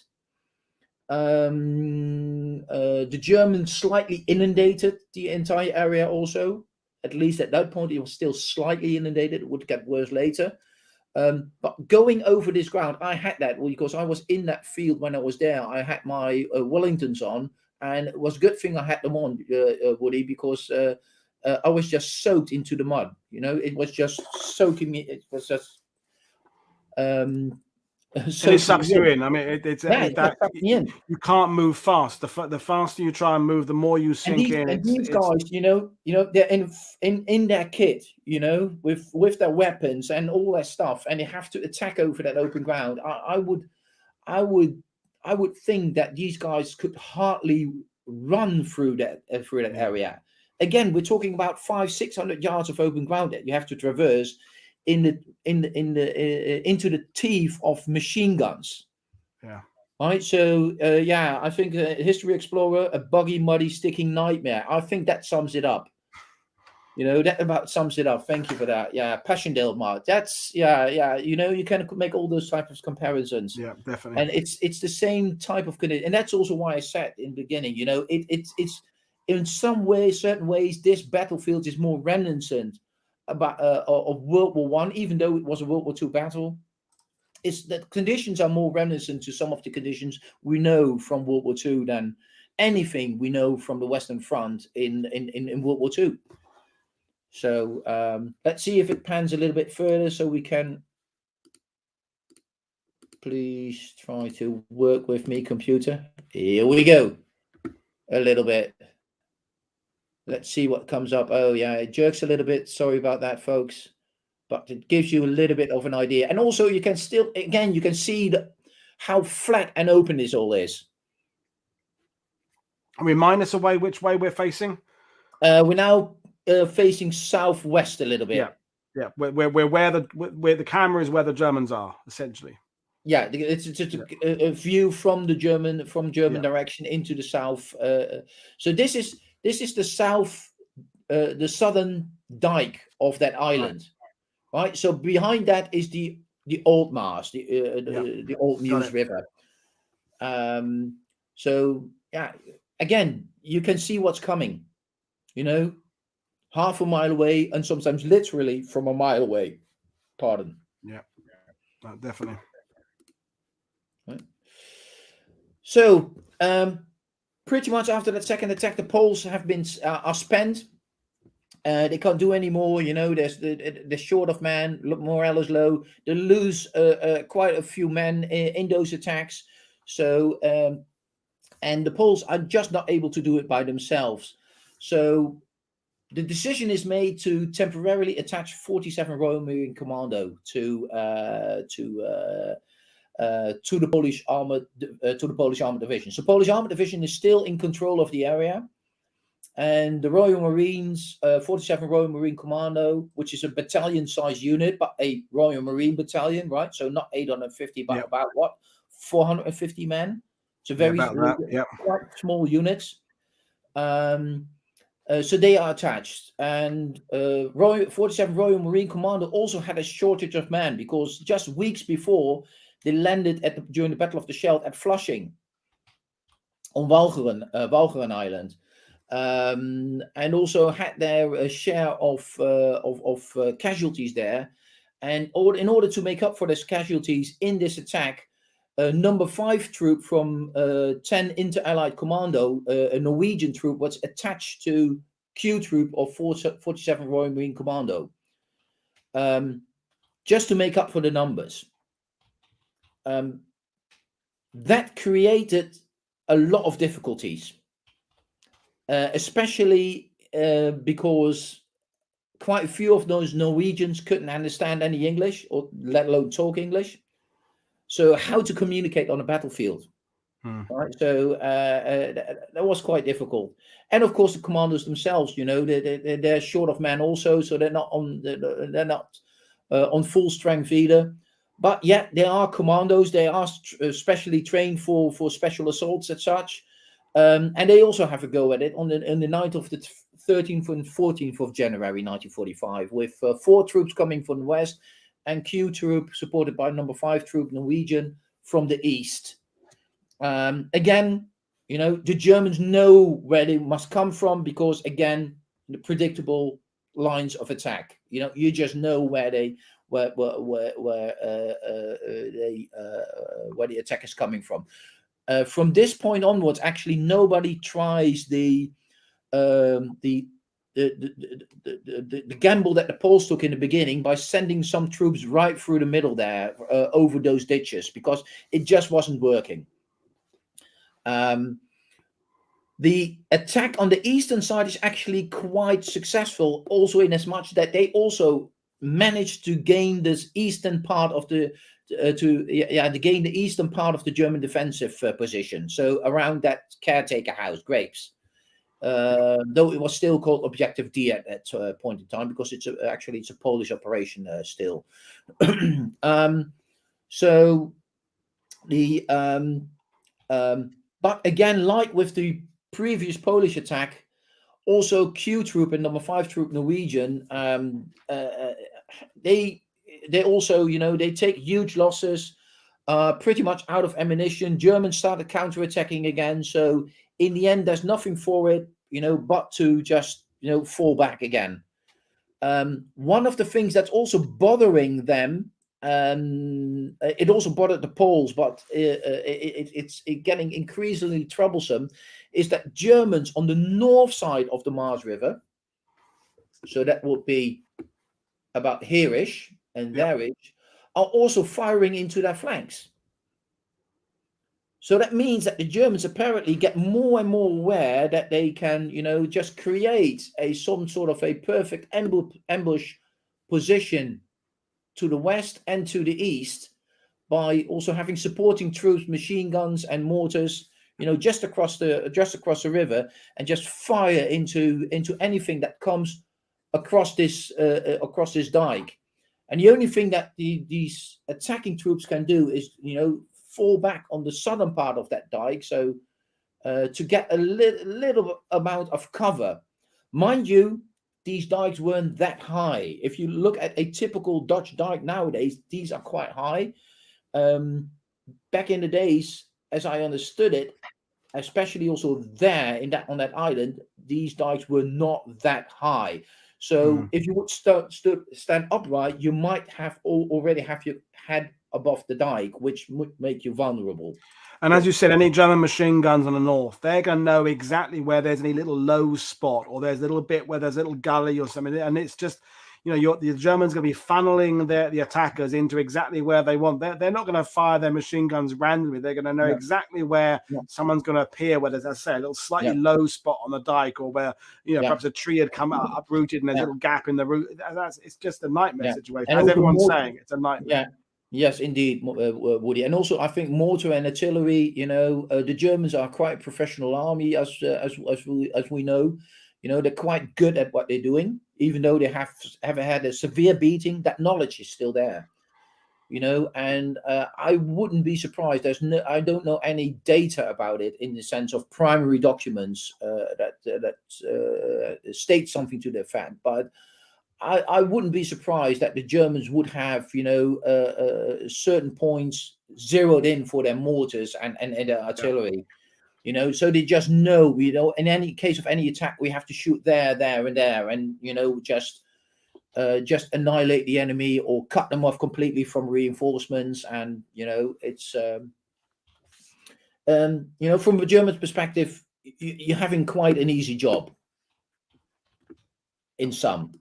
The Germans slightly inundated the entire area also. At least at that point, it was still slightly inundated. It would get worse later. But going over this ground, I had that because I was in that field when I was there. I had my Wellingtons on, and it was a good thing I had them on, Woody, because I was just soaked into the mud. It was just soaking me. It was just So it sucks you in. I mean, it's that sucks me in. You can't move fast. The faster you try and move, the more you sink in. And these guys, they're in their kit, with their weapons and all their stuff, and they have to attack over that open ground. I would think that these guys could hardly run through that area. Again, we're talking about 500-600 yards of open ground that you have to traverse into the teeth of machine guns. Yeah. Right. So I think History Explorer, a buggy, muddy, sticking nightmare. I think that sums it up. That about sums it up. Thank you for that. Yeah, Passchendaele mud. That's you can make all those types of comparisons. Yeah, definitely. And it's the same type of condition, and that's also why I said in the beginning, it's in some ways, certain ways, this battlefield is more reminiscent about of World War I, even though it was a World War II battle. It's that conditions are more reminiscent to some of the conditions we know from World War II than anything we know from the Western Front in World War II. So let's see if it pans a little bit further, so we can. Please try to work with me, computer. Here we go. A little bit. Let's see what comes up. Oh yeah, it jerks a little bit. Sorry about that, folks. But it gives you a little bit of an idea. And also you can see how flat and open this all is. Remind us away which way we're facing. We're now facing southwest a little bit. Yeah. We're where the camera is, where the Germans are, essentially. Yeah, it's just a view from the German direction into the south. So this is the the southern dike of that island, right? So behind that is the Old Maas, the Old Meuse River. So yeah, again, you can see what's coming. Half a mile away, and sometimes literally from a mile away. Pardon. Yeah, definitely. Right. So pretty much after that second attack, the Poles have been are spent. They can't do any more. They're short of men. Morale is low. They lose quite a few men in those attacks. So and the Poles are just not able to do it by themselves. So the decision is made to temporarily attach 47 Royal Marine Commando to the Polish armored division. So Polish armored division is still in control of the area, and the Royal Marines, 47 Royal Marine Commando, which is a battalion-sized unit, but a Royal Marine battalion, right? So not 850, but about 450 men. So very quite small units. So they are attached, and 47 Royal Marine Commando also had a shortage of men because just weeks before they landed during the Battle of the Scheldt at Flushing on Walcheren Island, and also had their share of casualties there. And in order to make up for these casualties in this attack, number 5 troop from 10 Inter-Allied Commando, a Norwegian troop, was attached to Q troop of 47 Royal Marine Commando, just to make up for the numbers. That created a lot of difficulties, especially because quite a few of those Norwegians couldn't understand any English, or let alone talk English. So how to communicate on a battlefield, right? So that was quite difficult. And of course, the commandos themselves, they're short of men also, so they're not on full strength either. But yeah, they are commandos. They are specially trained for special assaults and such, and they also have a go at it on the night of the 13th and 14th of January 1945, with 4 troops coming from the west, and Q troop supported by number 5 troop Norwegian from the east. Again, the Germans know where they must come from, because again, the predictable lines of attack. You just know where the attack is coming from. From this point onwards, actually, nobody tries the the gamble that the Poles took in the beginning by sending some troops right through the middle there over those ditches, because it just wasn't working. The attack on the eastern side is actually quite successful, also in as much that they also managed to gain this eastern part of the gain the eastern part of the German defensive position. So around that caretaker house, Grapes. Though it was still called Objective D at that point in time, because it's actually a Polish operation still. But again, like with the previous Polish attack, also Q Troop and number 5 Troop Norwegian, they also, they take huge losses, pretty much out of ammunition. Germans started counterattacking again, so in the end, there's nothing for it, but to just, fall back again. One of the things that's also bothering them, it also bothered the Poles, but it's getting increasingly troublesome, is that Germans on the north side of the Maas River, so that would be about Heerisch and Theirisch, are also firing into their flanks. So that means that the Germans apparently get more and more aware that they can, just create some sort of a perfect ambush position to the west and to the east by also having supporting troops, machine guns and mortars, just across the river, and just fire into anything that comes across this dike. And the only thing that these attacking troops can do is, fall back on the southern part of that dike, so to get a little amount of cover. Mind you, these dikes weren't that high. If you look at a typical Dutch dike nowadays, these are quite high. Back in the days, as I understood it, especially also there on that island, these dikes were not that high. So if you would stand upright, you might already have your head above the dike, which would make you vulnerable. And as you said, any German machine guns on the north, they're going to know exactly where there's any little low spot, or there's a little bit where there's a little gully or something. And it's just, the Germans going to be funneling the attackers into exactly where they want. They're not going to fire their machine guns randomly. They're going to know exactly where someone's going to appear, where there's, as I say, a little slightly low spot on the dike, or where, perhaps a tree had come uprooted and there's a little gap in the root. It's just a nightmare situation. And as everyone's saying, it's a nightmare. Yes, indeed, Woody. And also, I think mortar and artillery, the Germans are quite a professional army, as we know. They're quite good at what they're doing, even though they have had a severe beating. That knowledge is still there, and I wouldn't be surprised. I don't know any data about it in the sense of primary documents that state something to the effect, but I wouldn't be surprised that the Germans would have, certain points zeroed in for their mortars and their artillery, so they just know, in any case of any attack, we have to shoot there, and there, and, just annihilate the enemy or cut them off completely from reinforcements. And, it's, from a German perspective, you're having quite an easy job in some.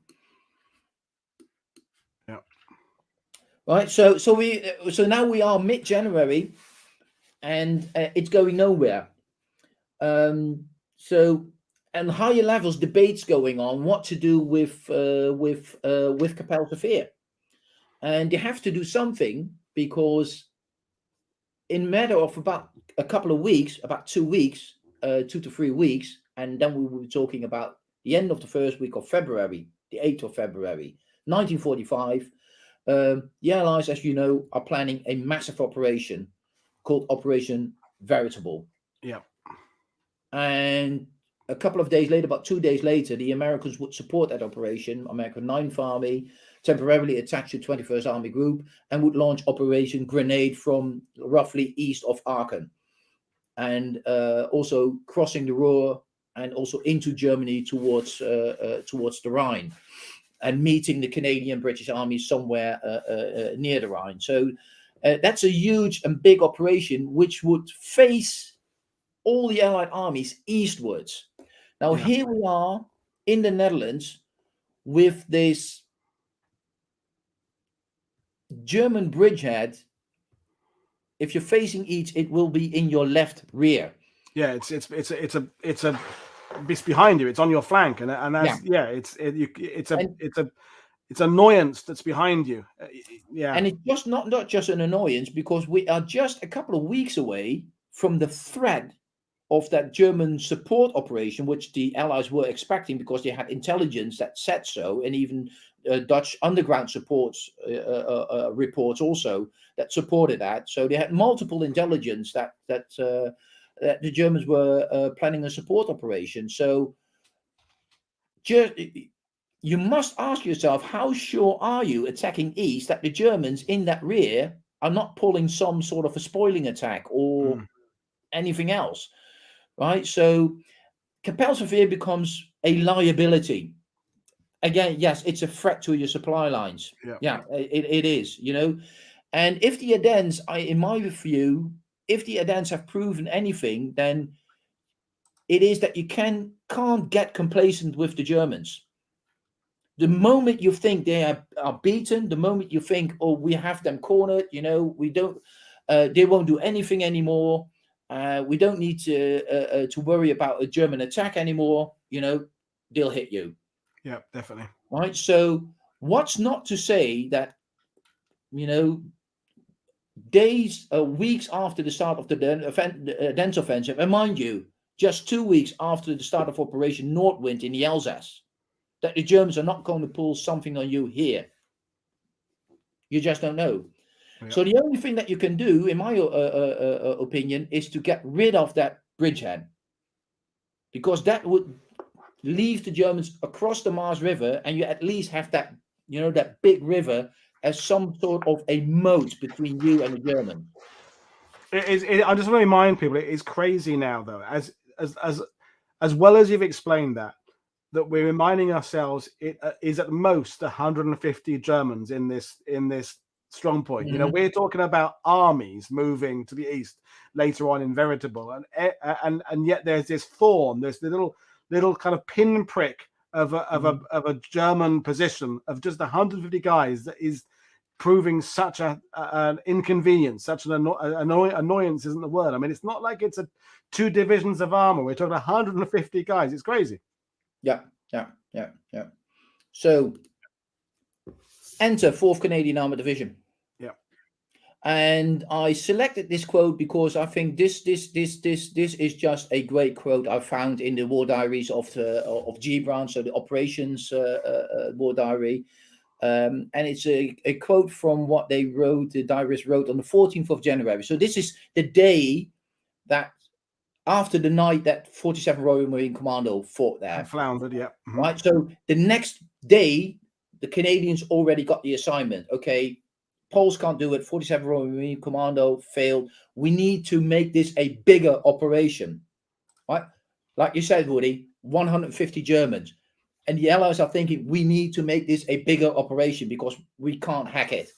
Right, so now we are mid-January, and it's going nowhere. And higher levels debates going on what to do with Kapelsche Veer, and you have to do something, because in matter of about a couple of weeks, about 2 weeks, 2 to 3 weeks, and then we will be talking about the end of the first week of February, the 8th of February, 1945. The Allies, as you know, are planning a massive operation called Operation Veritable. Yeah. And a couple of days later, about 2 days later, the Americans would support that operation, American 9th Army, temporarily attached to 21st Army Group, and would launch Operation Grenade from roughly east of Aachen, and also crossing the Ruhr and also into Germany towards the Rhine, and meeting the Canadian British Army somewhere near the Rhine. So that's a huge and big operation, which would face all the Allied armies eastwards. Now, here we are in the Netherlands with this German bridgehead. If you're facing east, it will be in your left rear. Yeah, it's behind you. It's on your flank, and that's it's annoyance that's behind you. Yeah, and it's just not just an annoyance, because we are just a couple of weeks away from the threat of that German support operation, which the Allies were expecting because they had intelligence that said so, and even Dutch underground supports reports also that supported that. So they had multiple intelligence that the Germans were planning a support operation. So just, you must ask yourself, how sure are you attacking east that the Germans in that rear are not pulling some sort of a spoiling attack or anything else, right? So Kapelsche Veer becomes a liability. Again, yes, it's a threat to your supply lines. Yeah, it is, you know. And if the Ardennes, in my view, if the Ardennes have proven anything, then it is that you can't get complacent with the Germans. The moment you think they are beaten, the moment you think, oh, we have them cornered, you know, we don't, they won't do anything anymore. We don't need to worry about a German attack anymore. You know, they'll hit you. Yeah, definitely. Right. So what's not to say that, you know, days, weeks after the start of the Dens offensive, and mind you, just 2 weeks after the start of Operation Nordwind in the Alsace, that the Germans are not going to pull something on you here. You just don't know. Yeah. So the only thing that you can do, in my opinion, is to get rid of that bridgehead, because that would leave the Germans across the Maas River, and you at least have that, you know, that big river as some sort of a moat between you and the Germans. I just want to remind people, it is crazy now, though, as well as you've explained that we're reminding ourselves it is at most 150 Germans in this strong point. You know, we're talking about armies moving to the east later on in Veritable, and yet there's this thorn, there's the little kind of pinprick of a German position of just 150 guys that is proving such an inconvenience, such an annoyance isn't the word. I mean, it's not like it's 2 divisions of armor. We're talking 150 guys. It's crazy. Yeah. So enter 4th Canadian Armored Division. Yeah. And I selected this quote because I think this is just a great quote I found in the war diaries of Gibran, so the operations war diary. And it's a quote from what they wrote, the diarist wrote on the 14th of January. So this is the day that, after the night that 47th Royal Marine Commando fought there. Floundered, yeah. Right. So the next day, the Canadians already got the assignment. Okay, Poles can't do it. 47th Royal Marine Commando failed. We need to make this a bigger operation. Right. Like you said, Woody, 150 Germans. And the Allies are thinking, we need to make this a bigger operation because we can't hack it.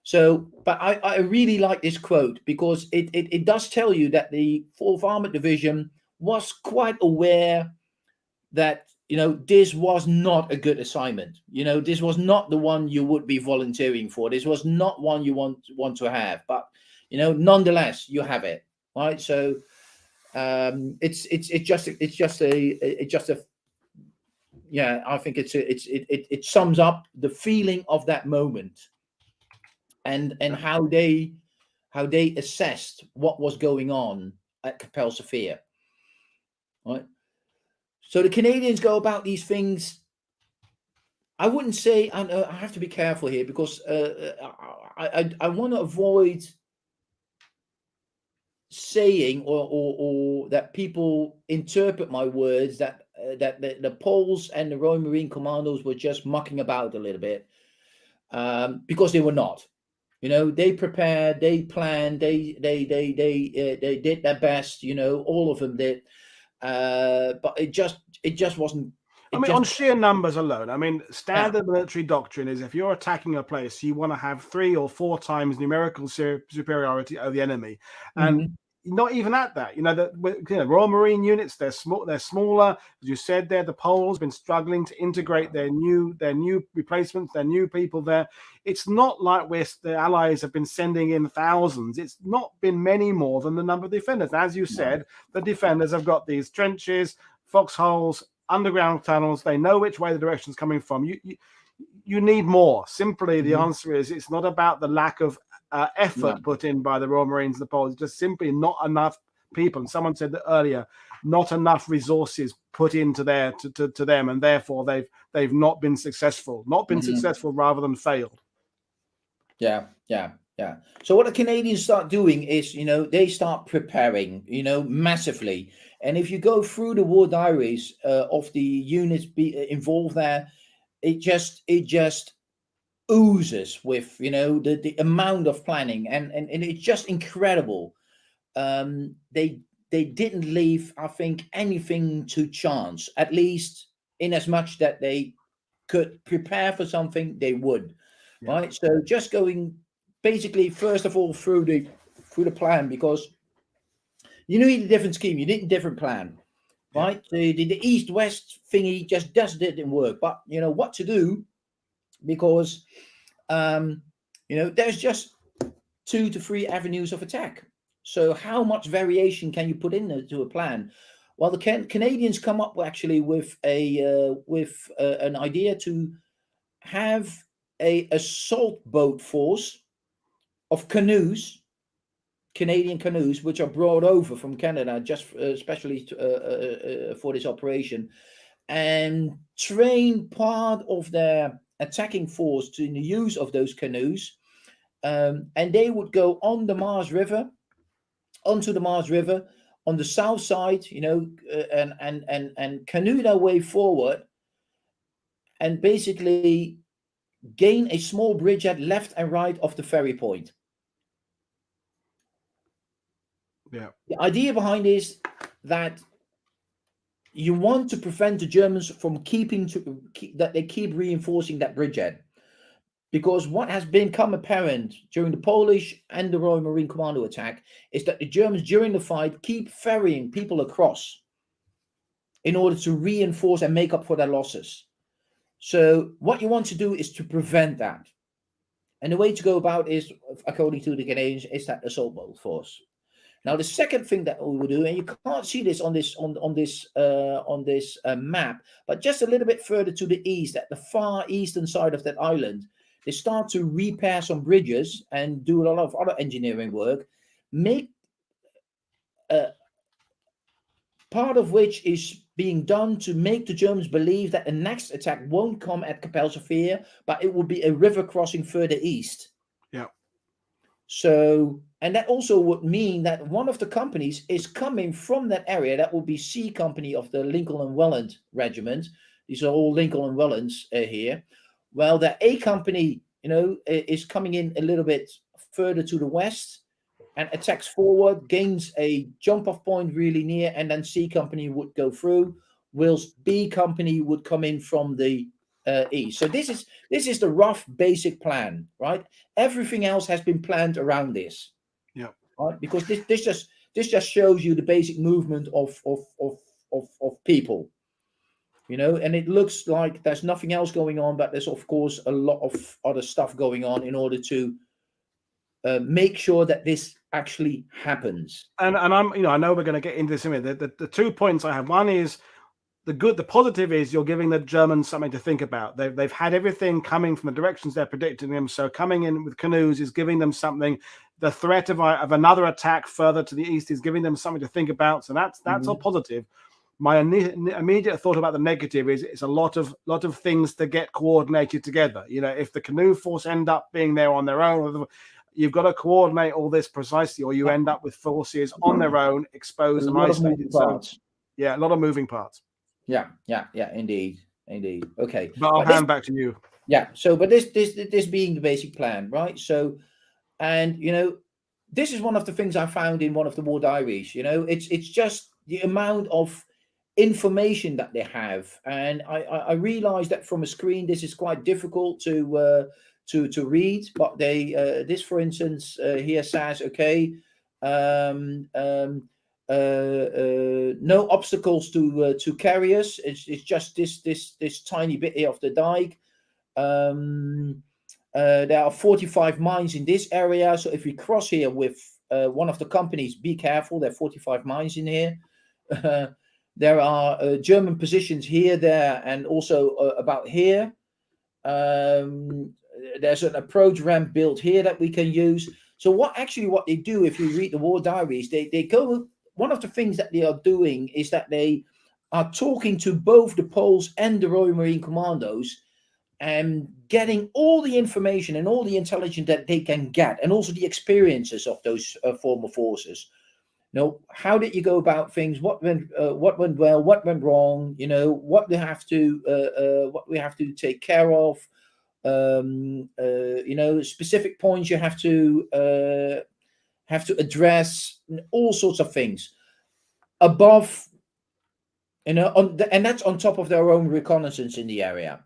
So, but I really like this quote because it does tell you that the 4th Armored Division was quite aware that, you know, this was not a good assignment. You know, this was not the one you would be volunteering for. This was not one you want to have. But, you know, nonetheless, you have it, right? So, it's just a yeah, I think it sums up the feeling of that moment, and how they assessed what was going on at Kapelsche Veer. Right. So the Canadians go about these things. I wouldn't say, I have to be careful here because I want to avoid saying or that people interpret my words that the Poles and the Royal Marine Commandos were just mucking about a little bit, because they were not. You know, they prepared, they planned, they did their best. You know, all of them did, but it just wasn't. I mean, on sheer numbers alone, I mean, standard military doctrine is if you're attacking a place, you want to have 3 or 4 times numerical superiority over the enemy. And not even at that. Royal Marine units, they're smaller. As you said there, the Poles been struggling to integrate their new replacements, their new people there. It's not like the Allies have been sending in thousands. It's not been many more than the number of defenders. As you said, the defenders have got these trenches, foxholes, underground tunnels. They know which way the direction's coming from. You need more. Simply, the answer is it's not about the lack of effort put in by the Royal Marines and the Poles. It's just simply not enough people. And someone said that earlier, not enough resources put into to them, and therefore they've not been successful. Not been successful rather than failed. Yeah. So what the Canadians start doing is, they start preparing, massively. And if you go through the war diaries of the units involved there, it just oozes with the amount of planning, and it's just incredible. They didn't leave, I think, anything to chance, at least in as much that they could prepare for something, they would. Right. So just going basically first of all through the plan, because you need a different scheme, you need a different plan, right? The east-west thingy just didn't work. But what to do, because there's just 2 to 3 avenues of attack. So how much variation can you put into a plan? Well, the Canadians come up actually with an idea to have a assault boat force of canoes, Canadian canoes, which are brought over from Canada just especially for this operation, and train part of their attacking force to the use of those canoes, and they would go onto the Mars River on the south side, and canoe their way forward, and basically gain a small bridgehead left and right of the ferry point. Yeah. The idea behind is that you want to prevent the Germans from that they keep reinforcing that bridgehead, because what has become apparent during the Polish and the Royal Marine Commando attack is that the Germans during the fight keep ferrying people across in order to reinforce and make up for their losses. So what you want to do is to prevent that. And the way to go about is, according to the Canadians, is that assault boat force. Now, the second thing that we will do, and you can't see this on this map, but just a little bit further to the east, at the far eastern side of that island, they start to repair some bridges and do a lot of other engineering work, part of which is being done to make the Germans believe that the next attack won't come at Kapelsche Veer, but it will be a river crossing further east. Yeah. So, and that also would mean that one of the companies is coming from that area. That will be C Company of the Lincoln and Welland Regiment. These are all Lincoln and Wellands here. Well, the A Company, is coming in a little bit further to the west and attacks forward, gains a jump-off point really near, and then C Company would go through, whilst B Company would come in from the east. So this is the rough basic plan, right? Everything else has been planned around this. Yeah. Right? Because this just shows you the basic movement of people. And it looks like there's nothing else going on, but there's of course a lot of other stuff going on in order to make sure that this actually happens. And I'm, I know we're going to get into this in a minute. The 2 points I have. One is the positive is you're giving the Germans something to think about. They've had everything coming from the directions they're predicting them. So coming in with canoes is giving them something. The threat of another attack further to the east is giving them something to think about. So that's all positive. My immediate thought about the negative is it's a lot of things to get coordinated together. If the canoe force end up being there on their own, you've got to coordinate all this precisely, or you end up with forces on their own, exposed and isolated. So, a lot of moving parts. Yeah, indeed. Okay, but I'll hand back to you. Yeah. So, but this being the basic plan, right? So, and this is one of the things I found in one of the war diaries. It's just the amount of information that they have, and I realize that from a screen this is quite difficult to read, but they this for instance here says, okay, No obstacles to carriers. It's just this tiny bit here of the dike. There are 45 mines in this area, so if we cross here with one of the companies, be careful. There are 45 mines in here. There are German positions here, there, and also about here. There's an approach ramp built here that we can use. So what they do, if you read the war diaries, they go. One of the things that they are doing is that they are talking to both the Poles and the Royal Marine Commandos, and getting all the information and all the intelligence that they can get, and also the experiences of those former forces. How did you go about things? What went well? What went wrong? What we have to take care of. Specific points you have to address. All sorts of things above, and that's on top of their own reconnaissance in the area.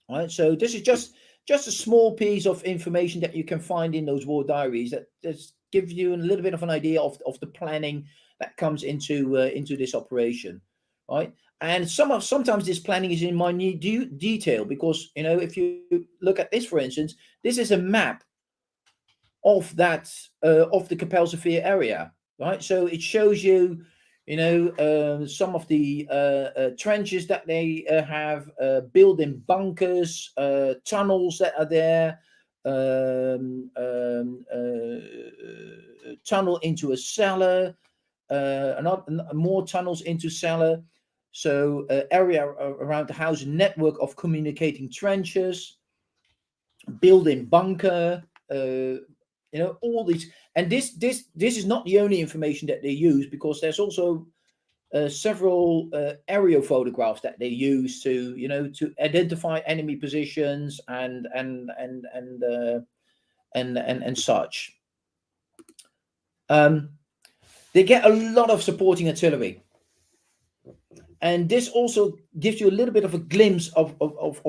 All right, so this is just a small piece of information that you can find in those war diaries that gives you a little bit of an idea of the planning that comes into this operation, right? And sometimes this planning is in minute detail, because if you look at this, for instance, this is a map of that of the Kapelsche Veer area, right? So it shows you some of the trenches that they have, building bunkers, tunnels that are there, tunnel into a cellar, more tunnels into cellar. So area around the house, network of communicating trenches, building bunker, all these. And this is not the only information that they use, because there's also several aerial photographs that they use to identify enemy positions and such. They get a lot of supporting artillery, and this also gives you a little bit of a glimpse of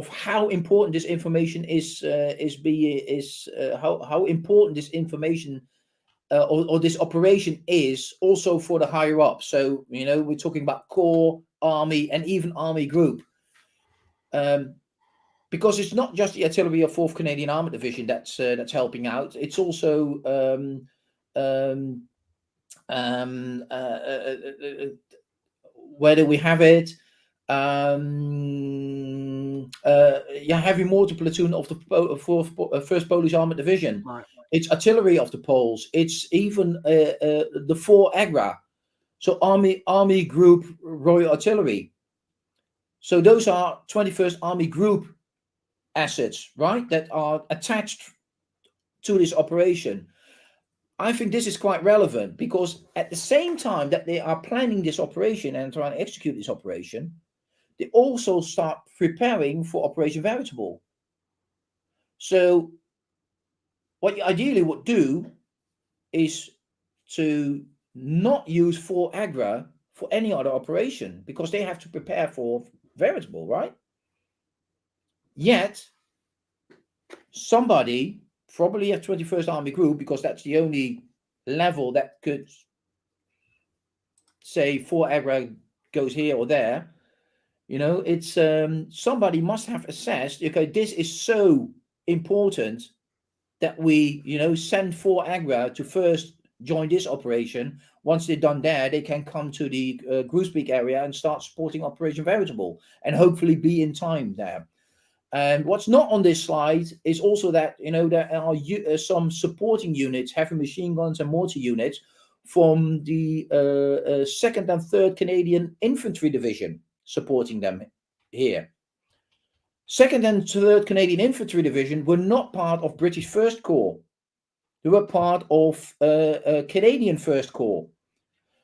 how important this information is how important this information or this operation is also for the higher up. So we're talking about Corps, Army, and even Army Group, because it's not just the artillery of 4th Canadian Armored Division that's helping out. It's also where do we have it? Heavy mortar platoon of the 1st Polish Armored Division. Right. It's artillery of the Poles. It's even the 4 Agra. So Army Group Royal Artillery. So those are 21st Army Group assets, right, that are attached to this operation. I think this is quite relevant, because at the same time that they are planning this operation and trying to execute this operation, they also start preparing for Operation Veritable. So what you ideally would do is to not use 4 Agra for any other operation, because they have to prepare for Veritable, right? Yet somebody, probably a 21st Army Group, because that's the only level that could say 4 Agra goes here or there. It's somebody must have assessed, okay, this is so important that we send 4 Agra to first join this operation. Once they're done there, they can come to the Groesbeek area and start supporting Operation Veritable, and hopefully be in time there. And what's not on this slide is also that there are some supporting units, heavy machine guns and mortar units from the 2nd and 3rd Canadian Infantry Division supporting them here. 2nd and 3rd Canadian Infantry Division were not part of British 1st Corps. They were part of Canadian 1st Corps.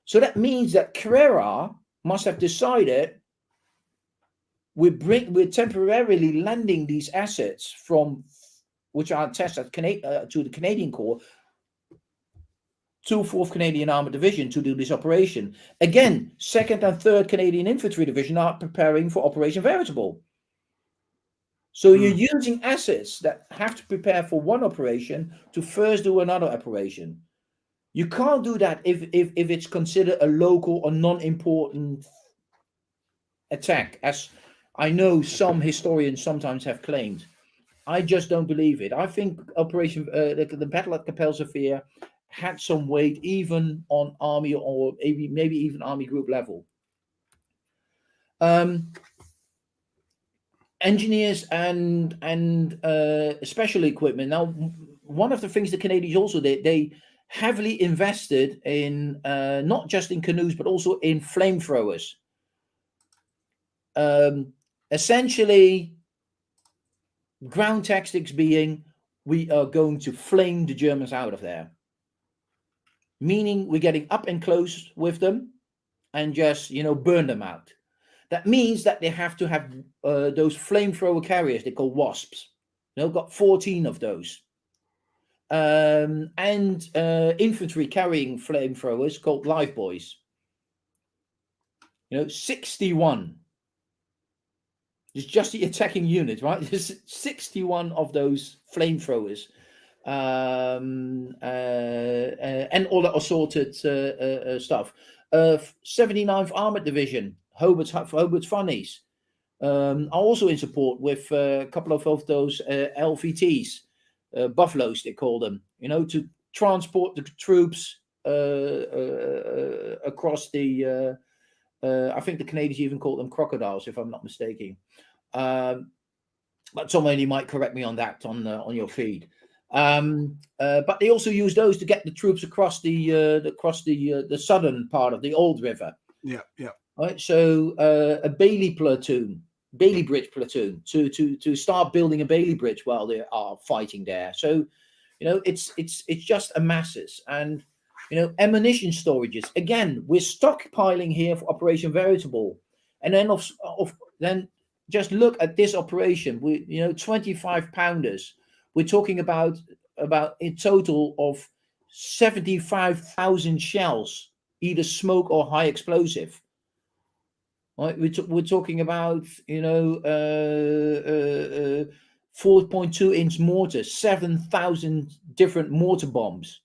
So that means that Carrera must have decided, we're temporarily lending these assets from, which are attached to the Canadian Corps, to 4th Canadian Armored Division to do this operation. Again, 2nd and 3rd Canadian Infantry Division are preparing for Operation Veritable. So you're using assets that have to prepare for one operation to first do another operation. You can't do that if it's considered a local or non-important attack, as I know some historians sometimes have claimed. I just don't believe it. I think the Battle at Kapelsche Veer had some weight even on army or maybe even army group level. Engineers and special equipment. Now, one of the things the Canadians also did, they heavily invested in not just in canoes but also in flamethrowers. Essentially, ground tactics being, we are going to flame the Germans out of there. Meaning we're getting up and close with them and just, burn them out. That means that they have to have those flamethrower carriers they call wasps. Got 14 of those. And infantry carrying flamethrowers called live boys. 61. It's just the attacking unit, right? There's 61 of those flamethrowers. And all the assorted stuff. 79th Armored Division, Hobart's Funnies, are also in support with a couple of those LVTs, buffaloes they call them, to transport the troops across the. I think the Canadians even call them crocodiles, if I'm not mistaken. But somebody might correct me on that on your feed. But they also use those to get the troops across the southern part of the old river. Yeah. Right. So a Bailey Bridge platoon to start building a Bailey Bridge while they are fighting there. So, it's just a masses. And ammunition storages. Again, we're stockpiling here for Operation Veritable, and then then just look at this operation. We 25 pounders. We're talking about a total of 75,000 shells, either smoke or high explosive. Right? We're talking about 4.2-inch mortars, 7,000 different mortar bombs.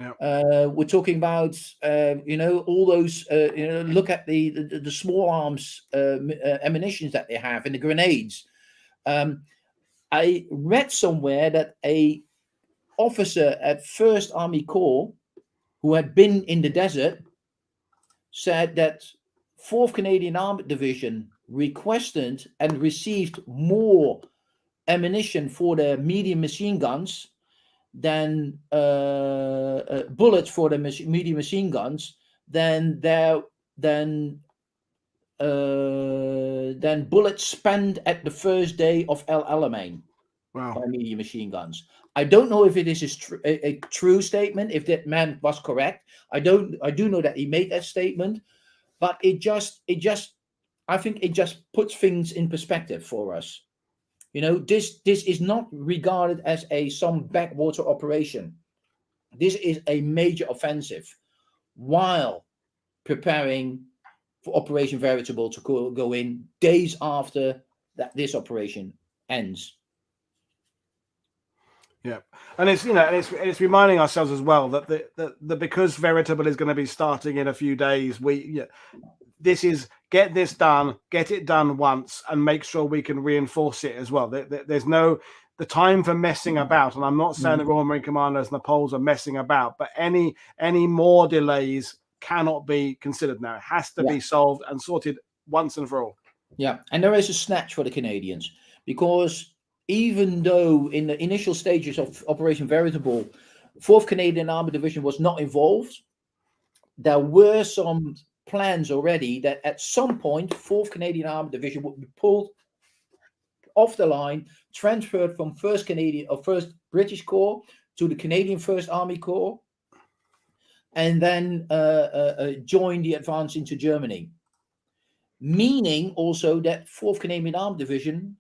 Yeah. We're talking about all those. Look at the small arms ammunitions that they have and the grenades. I read somewhere that a officer at 1st Army Corps who had been in the desert said that 4th Canadian Armored Division requested and received more ammunition for their medium machine guns than bullets for the medium machine guns than bullets spent at the first day of El Alamein. Wow. By medium machine guns. I don't know if it is a true statement, if that man was correct. I do know that he made that statement, but I think it just puts things in perspective for us. This is not regarded as some backwater operation. This is a major offensive while preparing for Operation Veritable to go in days after that this operation ends. Yeah, and it's reminding ourselves as well that the because Veritable is going to be starting in a few days. This is get this done, get it done once, and make sure we can reinforce it as well. There's no the time for messing about, and I'm not saying the Royal Marine Commanders and the Poles are messing about, but any more delays cannot be considered now. It has to be solved and sorted once and for all. Yeah, and there is a snatch for the Canadians, because even though in the initial stages of Operation Veritable, 4th Canadian Armored Division was not involved, there were some plans already that at some point 4th Canadian Armored Division would be pulled off the line, transferred from 1st Canadian or 1st British Corps to the Canadian 1st Army Corps, and then join the advance into Germany. Meaning also that 4th Canadian Armored Division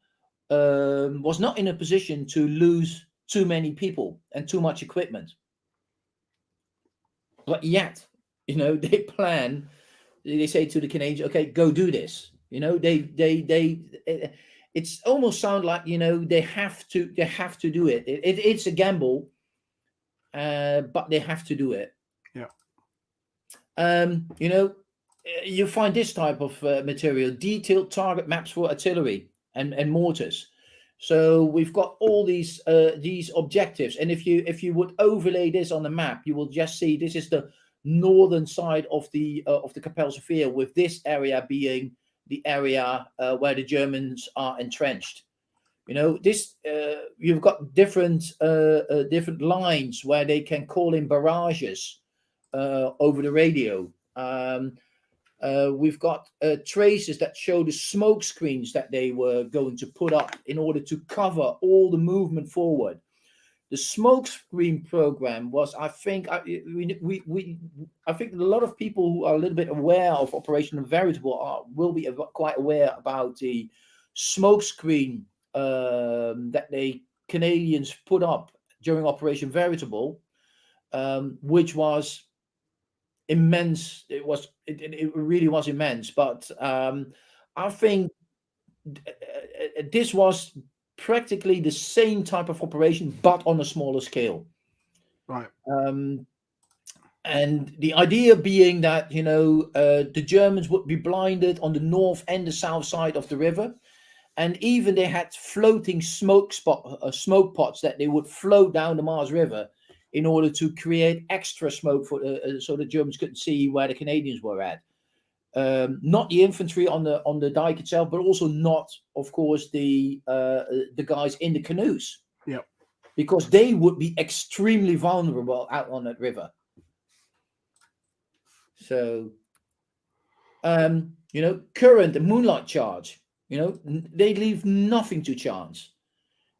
was not in a position to lose too many people and too much equipment. But yet, they say to the Canadians, okay, go do this. It's almost sound like, they have to do it. It's a gamble, but they have to do it. Yeah. You know, you find this type of material, detailed target maps for artillery and mortars. So we've got all these objectives, and if you would overlay this on the map, you will just see this is the northern side of the Kapelsche Veer, with this area being the area where the Germans are entrenched. You know, this you've got different lines where they can call in barrages over the radio. We've got traces that show the smoke screens that they were going to put up in order to cover all the movement forward. The smoke screen program was, I think, I think a lot of people who are a little bit aware of Operation Veritable will be quite aware about the smoke screen that the Canadians put up during Operation Veritable, which was immense. It really was immense. But I think this was practically the same type of operation, but on a smaller scale. Right. And the idea being that, you know, the Germans would be blinded on the north and the south side of the river. And even they had floating smoke pots that they would float down the Maas River in order to create extra smoke for so the Germans couldn't see where the Canadians were at. Not the infantry on the dike itself, but also not, of course, the guys in the canoes. Yeah. Because they would be extremely vulnerable out on that river. So, you know, current and moonlight charge. You know, they leave nothing to chance.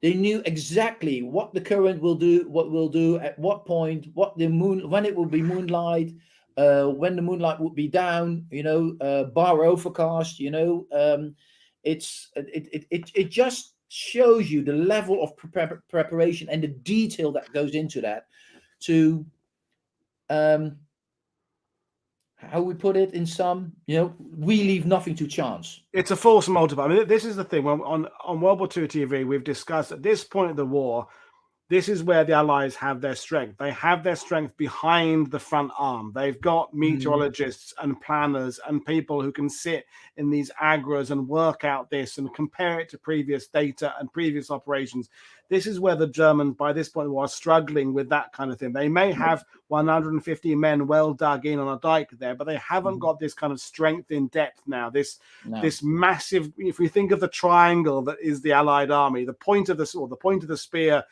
They knew exactly what the current will do, at what point, what the moon, when it will be moonlight, when the moonlight would be down. You know, bar overcast. You know, it just shows you the level of preparation and the detail that goes into that. To how we put it in some, you know, we leave nothing to chance. It's a force multiplier. I mean, this is the thing. On World War II TV, we've discussed at this point of the war, this is where the Allies have their strength. They have their strength behind the front arm. They've got meteorologists and planners and people who can sit in these agras and work out this and compare it to previous data and previous operations. This is where the Germans, by this point, are struggling with that kind of thing. They may have 150 men well dug in on a dike there, but they haven't got this kind of strength in depth now. This massive, if we think of the triangle that is the Allied army, the point of the spear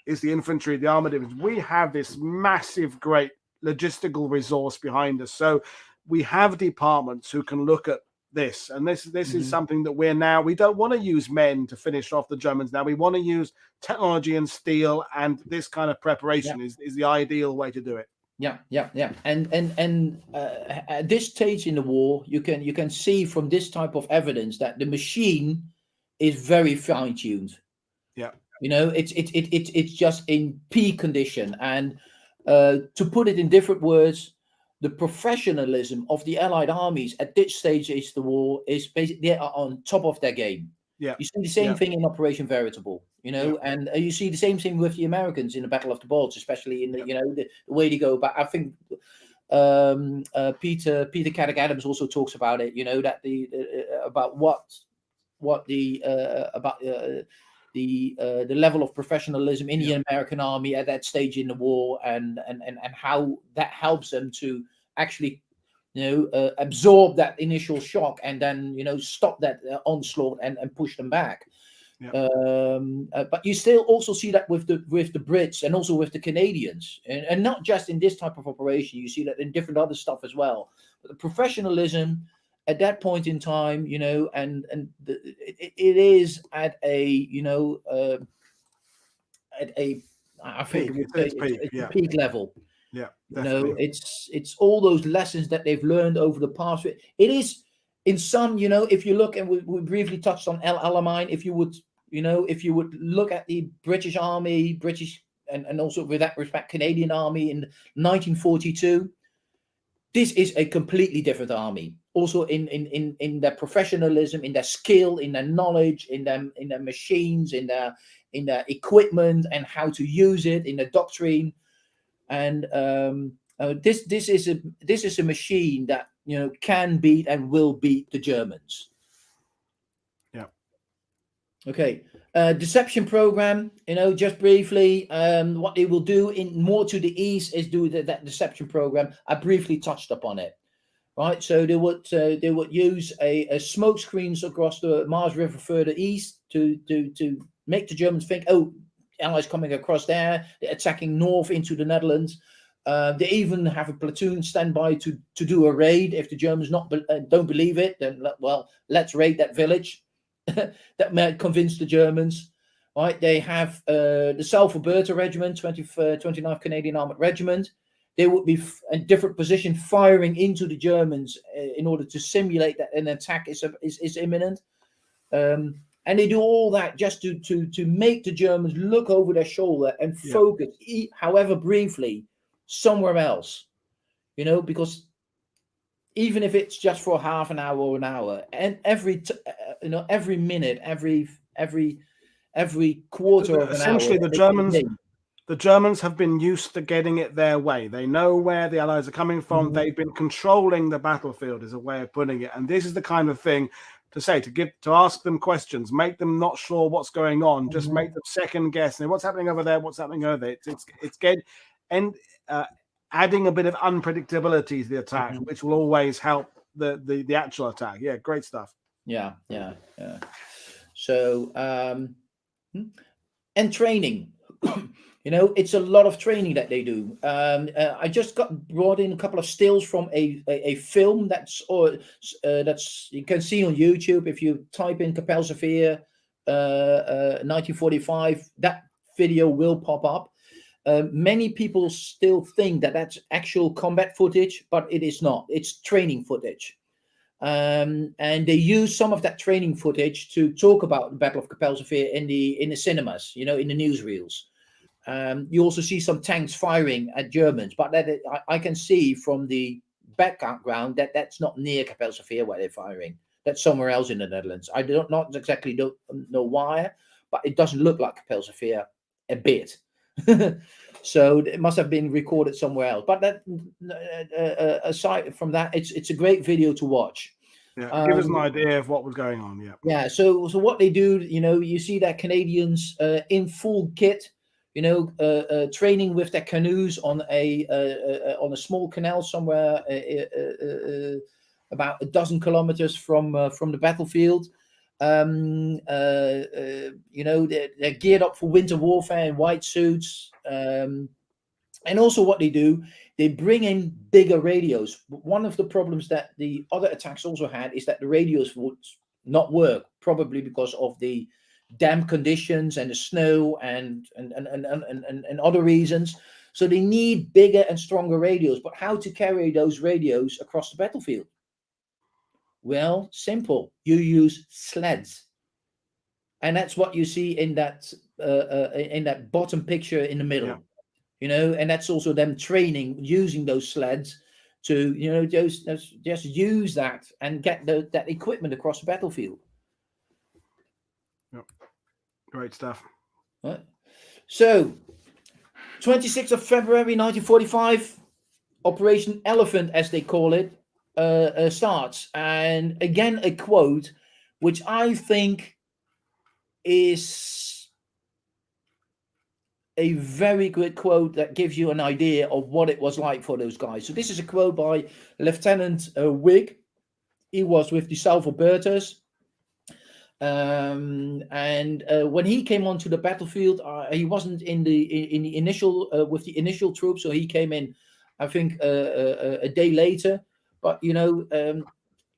is the infantry, the armored divisions. We have this massive, great logistical resource behind us. So we have departments who can look at this. And this is something that we don't want to use men to finish off the Germans now. We want to use technology and steel, and this kind of preparation is the ideal way to do it. Yeah. And at this stage in the war, you can see from this type of evidence that the machine is very fine-tuned. Yeah. You know, it's just in peak condition. And to put it in different words, the professionalism of the Allied armies at this stage of the war is basically, they are on top of their game. Yeah. You see the same thing in Operation Veritable, you know, and you see the same thing with the Americans in the Battle of the Bulge, especially in the, you know, the way they go about. I think Peter Caddick Adams also talks about it, you know, that about the level of professionalism in the American army at that stage in the war, and how that helps them to actually, you know, absorb that initial shock and then, you know, stop that onslaught and push them back. But you still also see that with the Brits and also with the Canadians, and not just in this type of operation. You see that in different other stuff as well. But the professionalism at that point in time, you know, it is at a, you know, at a, I think it's a peak level. Yeah, definitely. You know, it's all those lessons that they've learned over the past. It is in some, you know, if you look, and we briefly touched on El Alamein, if you would look at the British Army, and also with that respect, Canadian Army in 1942, this is a completely different army. Also in their professionalism, in their skill, in their knowledge, in their machines, in their equipment and how to use it, in their doctrine. And This is a machine that can beat and will beat the Germans. Yeah. Okay. Deception program. Just briefly, what they will do in more to the east is do that deception program. I briefly touched upon it. Right, so they would use a smoke screens across the Mars River further east to make the Germans think, oh, Allies coming across there, they're attacking north into the Netherlands. They even have a platoon standby to do a raid if the Germans don't believe it. Then let's raid that village. That might convince the Germans. Right, they have the South Alberta Regiment, 29th Canadian Armored Regiment. They would be in different position firing into the Germans in order to simulate that an attack is imminent. And they do all that just to make the Germans look over their shoulder and focus, however briefly, somewhere else. Because even if it's just for half an hour or an hour, and every minute, every quarter of an essentially hour, the Germans have been used to getting it their way. They know where the Allies are coming from. Mm-hmm. They've been controlling the battlefield, is a way of putting it. And this is the kind of thing to say, to ask them questions, make them not sure what's going on, just make them second guess. And what's happening over there? What's happening over there? It's good. And adding a bit of unpredictability to the attack, which will always help the actual attack. Yeah, great stuff. Yeah. So, and training. It's a lot of training that they do. I just got brought in a couple of stills from a film that's you can see on YouTube. If you type in Kapelsche Veer 1945, that video will pop up. Many people still think that that's actual combat footage, but it is not. It's training footage. And they use some of that training footage to talk about the Battle of Kapelsche Veer in the cinemas, in the newsreels. You also see some tanks firing at Germans, but I can see from the background that that's not near Kapelsche Veer where they're firing. That's somewhere else in the Netherlands. I not exactly know why, but it doesn't look like Kapelsche Veer a bit. So it must have been recorded somewhere else. But that aside from that, it's a great video to watch. Yeah, give us an idea of what was going on. Yeah. Yeah. So what they do, you see that Canadians in full kit, training with their canoes on a small canal somewhere about a dozen kilometers from the battlefield. They're geared up for winter warfare in white suits. And also what they do, they bring in bigger radios. One of the problems that the other attacks also had is that the radios would not work, probably because of the damp conditions and the snow and other reasons. So they need bigger and stronger radios. But how to carry those radios across the battlefield? Well, simple. You use sleds, and that's what you see in that bottom picture in the middle. Yeah. And that's also them training using those sleds to just use that and get that equipment across the battlefield. Yep. Great stuff. Right. So, 26th of February 1945, Operation Elephant, as they call it, starts. And again, a quote which I think is a very good quote that gives you an idea of what it was like for those guys. So this is a quote by Lieutenant Wigg. He was with the South Albertas. And when he came onto the battlefield, he wasn't in the initial with the initial troops, so he came in, I think, a day later. But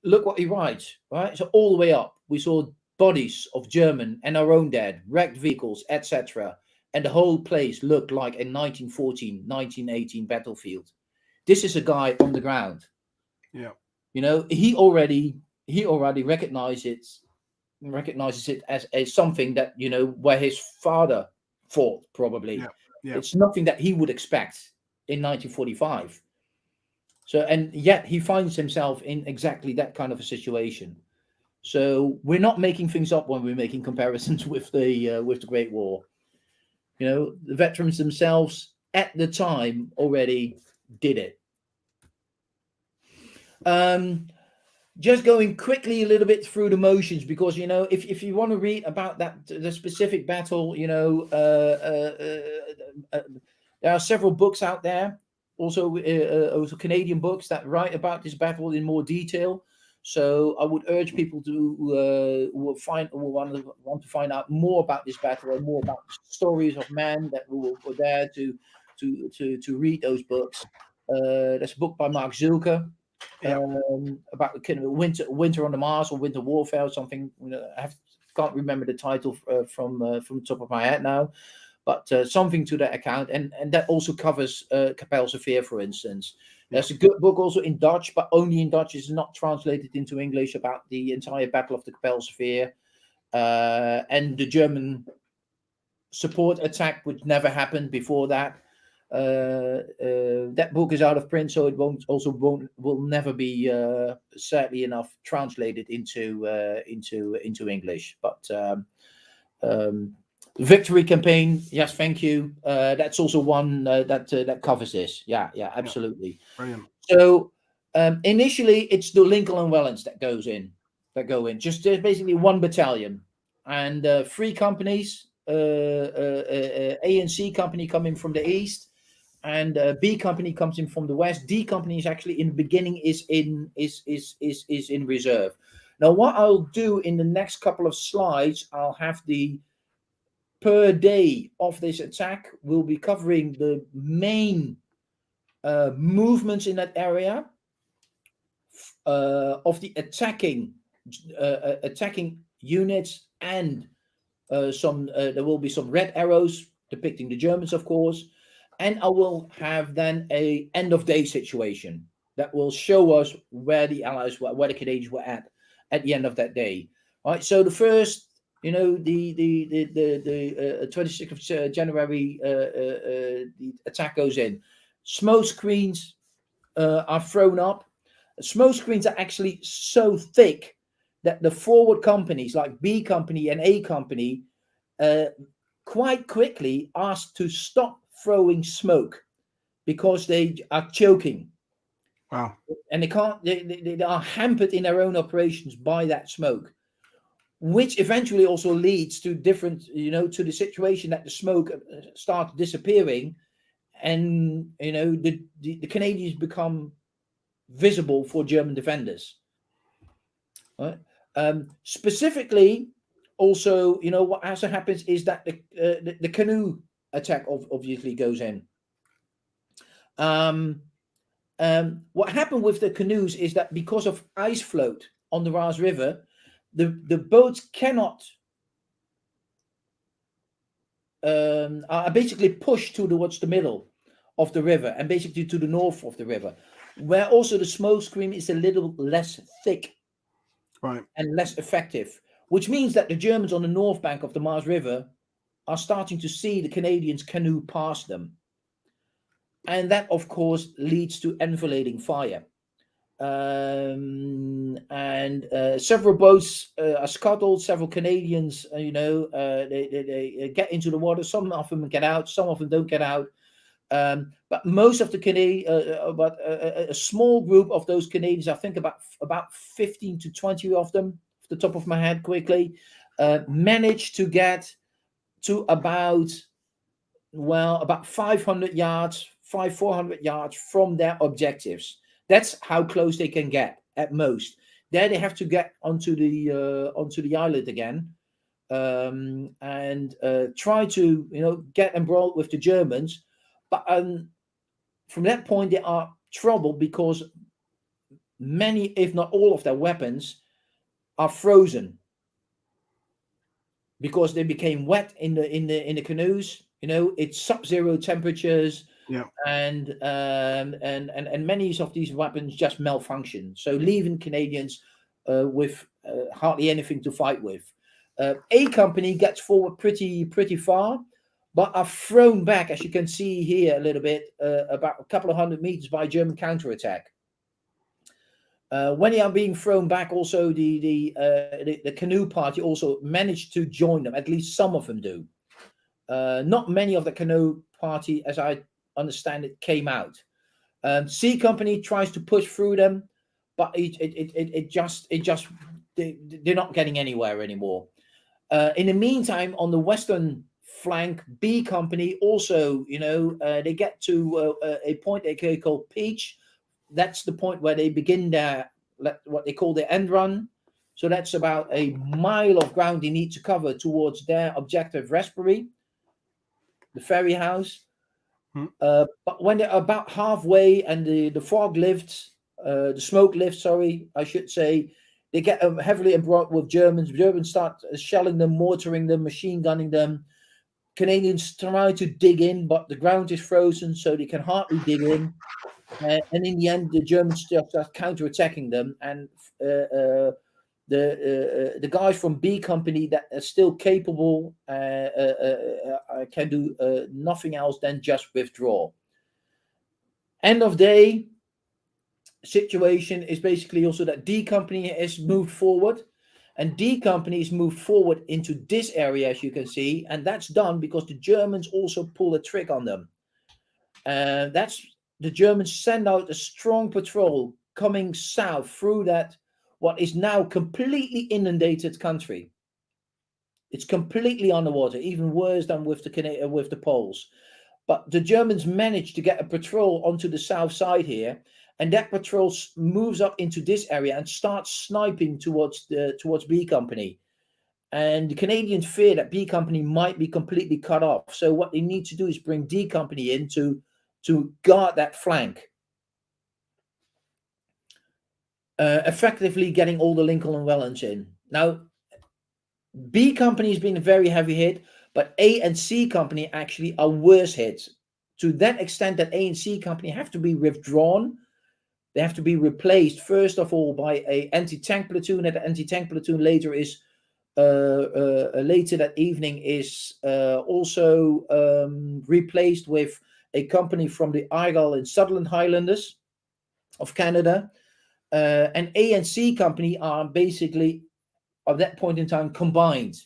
look what he writes, right? So all the way up, we saw bodies of German and our own dead, wrecked vehicles, etc., and the whole place looked like a 1914, 1918 battlefield. This is a guy on the ground. Yeah, he already recognizes it as something that where his father fought, probably. Yeah. It's nothing that he would expect in 1945. So, and yet he finds himself in exactly that kind of a situation. So we're not making things up when we're making comparisons with the Great War. The veterans themselves at the time already did it. Just going quickly a little bit through the motions, because if you want to read about the specific battle, there are several books out there, also Canadian books that write about this battle in more detail. So I would urge people to want to find out more about this battle and more about the stories of men that were there to read those books. There's a book by Mark Zulke. Yep. About kind of winter on the Mars, or winter warfare, or something. Can't remember the title from the top of my head now, but something to that account, and that also covers Kapelsche Veer, for instance. There's a good book also in Dutch, but only in Dutch. It's not translated into English, about the entire battle of the Kapelsche Veer and the German support attack, which never happened before that. That book is out of print, so it will never be sadly enough translated into English. But Victory Campaign, yes, thank you. That's also one that covers this. Yeah, absolutely. Brilliant. So initially, it's the Lincoln and Wellens that go in. Just basically one battalion and 3 companies. A and C company come in from the east, and B company comes in from the west. D company is actually in the beginning is in reserve. Now, what I'll do in the next couple of slides, I'll have the per day of this attack. We'll be covering the main movements in that area of the attacking units, and there will be some red arrows depicting the Germans, of course. And I will have then a end of day situation that will show us where the Allies were, where the Canadians were at the end of that day. All right. So the first, the 26th of January, the attack goes in. Smoke screens are thrown up. Smoke screens are actually so thick that the forward companies like B company and A company quite quickly asked to stop throwing smoke because they are choking. Wow. And they can't, they are hampered in their own operations by that smoke, which eventually also leads to different, to the situation that the smoke starts disappearing, and the Canadians become visible for German defenders. Right? Specifically, also, what also happens is that the canoe attack obviously goes in. What happened with the canoes is that because of ice float on the Raz River, the boats cannot are basically pushed towards the middle of the river and basically to the north of the river, where also the smoke screen is a little less thick, right, and less effective, which means that the Germans on the north bank of the Mars River are starting to see the Canadians' canoe past them. And that, of course, leads to enfilading fire. Several boats are scuttled. Several Canadians, they get into the water. Some of them get out. Some of them don't get out. But most of the but a small group of those Canadians, I think about 15 to 20 of them, off the top of my head quickly, managed to get to about 500 yards, 400 yards from their objectives. That's how close they can get at most. There they have to get onto the island again, and try to get embroiled with the Germans. But from that point, they are troubled because many, if not all, of their weapons are frozen because they became wet in the canoes. It's sub-zero temperatures, and many of these weapons just malfunction, so leaving Canadians with hardly anything to fight with. A company gets forward pretty far, but are thrown back, as you can see here a little bit, about a couple of 100 meters by German counterattack. When they are being thrown back, also the canoe party also managed to join them. At least some of them do. Not many of the canoe party, as I understand it, came out. C Company tries to push through them, but they're not getting anywhere anymore. In the meantime, on the western flank, B Company also, they get to a point they call Peach. That's the point where they begin their, what they call the end run. So that's about a mile of ground they need to cover towards their objective Raspberry, the ferry house. But when they're about halfway and the fog lifts, the smoke lifts, sorry, I should say, they get heavily embroiled with Germans. Germans start shelling them, mortaring them, machine gunning them. Canadians try to dig in, but the ground is frozen, so they can hardly dig in. And in the end, the Germans start counterattacking them. And the guys from B Company that are still capable can do nothing else than just withdraw. End of day situation is basically also that D Company has moved forward, and D Company is moved forward into this area, as you can see, and that's done because the Germans also pull a trick on them. The Germans send out a strong patrol coming south through that what is now completely inundated country. It's completely underwater, even worse than with the Poles. But the Germans managed to get a patrol onto the south side here, and that patrol moves up into this area and starts sniping towards B Company. And the Canadians fear that B Company might be completely cut off. So what they need to do is bring D Company in to guard that flank, effectively getting all the Lincoln and Wellens in. Now, B Company has been a very heavy hit, but A and C Company actually are worse hit, to that extent that A and C Company have to be withdrawn. They have to be replaced, first of all, by a anti-tank platoon, and the anti-tank platoon later that evening is also replaced with a company from the Argyll and Sutherland Highlanders of Canada. And A and C Company are basically, at that point in time, combined.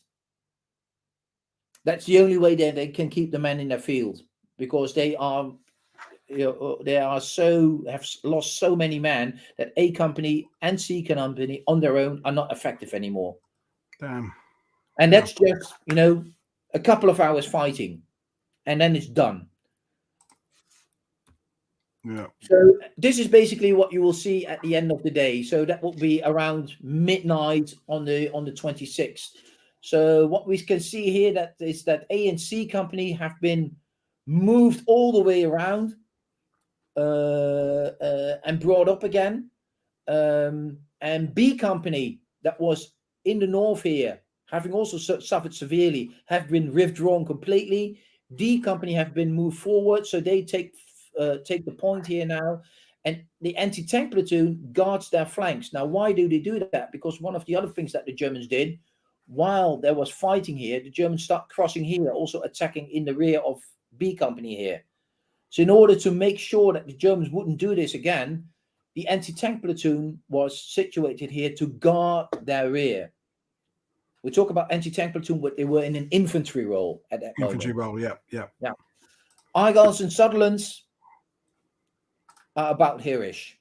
That's the only way that they can keep the men in their field, because they have lost so many men that A Company and C Company on their own are not effective anymore. Damn. And that's just, a couple of hours fighting, and then it's done. Yeah. So this is basically what you will see at the end of the day. So that will be around midnight on the 26th. So what we can see here is that A and C Company have been moved all the way around and brought up again. And B Company, that was in the north here, having also suffered severely, have been withdrawn completely. D Company have been moved forward, so they take the point here now, and the anti-tank platoon guards their flanks. Now, why do they do that? Because one of the other things that the Germans did, while there was fighting here, the Germans start crossing here, also attacking in the rear of B Company here. So in order to make sure that the Germans wouldn't do this again, the anti-tank platoon was situated here to guard their rear. We talk about anti-tank platoon, but they were in an infantry role at that moment. Infantry role, yeah. Argylls and Sutherlands are about here-ish.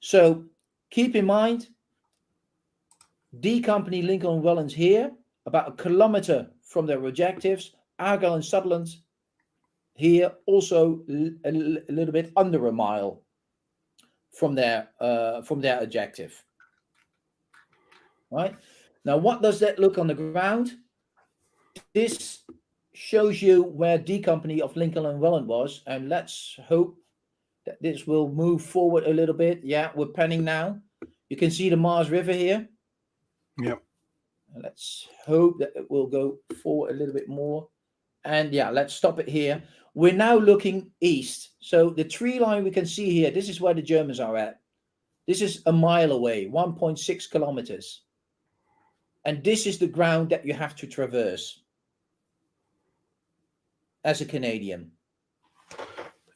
So keep in mind, D Company, Lincoln and Wellens here, about 1 kilometer from their objectives. Argyll and Sutherland here, also a little bit under a mile from their objective. Right? Now, what does that look on the ground? This shows you where D Company of Lincoln and Wellens was, and let's hope that this will move forward a little bit. Yeah, we're panning now. You can see the Mars River here. Yep. Let's hope that it will go forward a little bit more. And yeah, let's stop it here. We're now looking east. So the tree line we can see here, this is where the Germans are at. This is a mile away, 1.6 kilometers. And this is the ground that you have to traverse as a Canadian.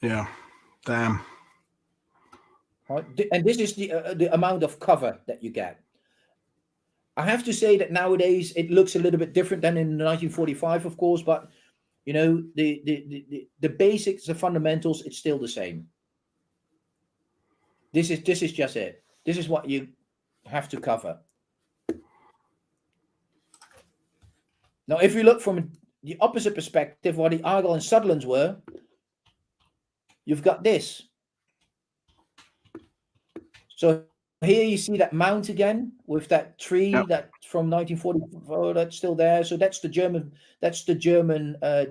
Yeah, damn. Right? And this is the amount of cover that you get. I have to say that nowadays it looks a little bit different than in 1945, of course, but you know, the basics, the fundamentals, it's still the same. This is just it. This is what you have to cover. Now, if you look from the opposite perspective, what the Argyll and Sutherlands were, you've got this. So here you see that mount again with that tree that from 1944 that's still there. So that's the German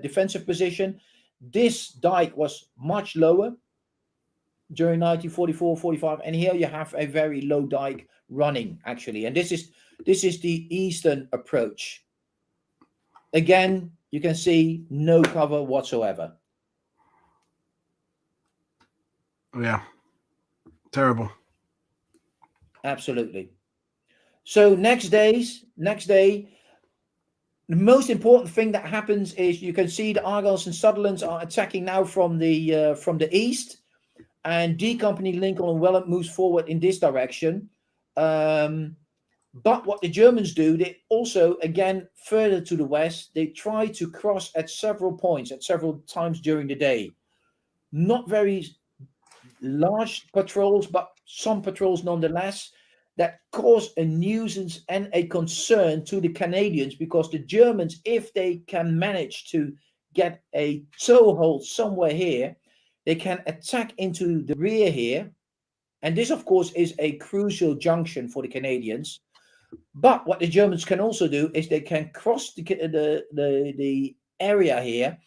defensive position. This dike was much lower during 1944-45, and here you have a very low dike running actually, and this is the eastern approach. Again, you can see no cover whatsoever. Yeah, terrible. Absolutely. So next day, the most important thing that happens is you can see the Argylls and Sutherlands are attacking now from the east, and D Company Lincoln and Welland moves forward in this direction. But what the Germans do, they also, again, further to the west, they try to cross at several points, at several times during the day. Not very large patrols, but some patrols nonetheless, that cause a nuisance and a concern to the Canadians, because the Germans, if they can manage to get a toehold somewhere here, they can attack into the rear here. And this, of course, is a crucial junction for the Canadians. But what the Germans can also do is they can cross the area here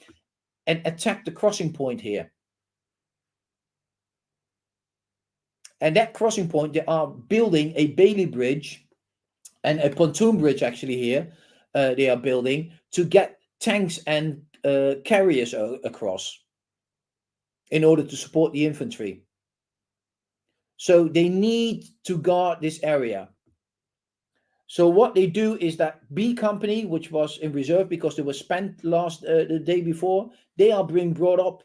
and attack the crossing point here. And that crossing point, they are building a Bailey Bridge and a pontoon bridge actually here. They are building to get tanks and carriers across in order to support the infantry. So they need to guard this area. So what they do is that B Company, which was in reserve because they were spent the day before, they are being brought up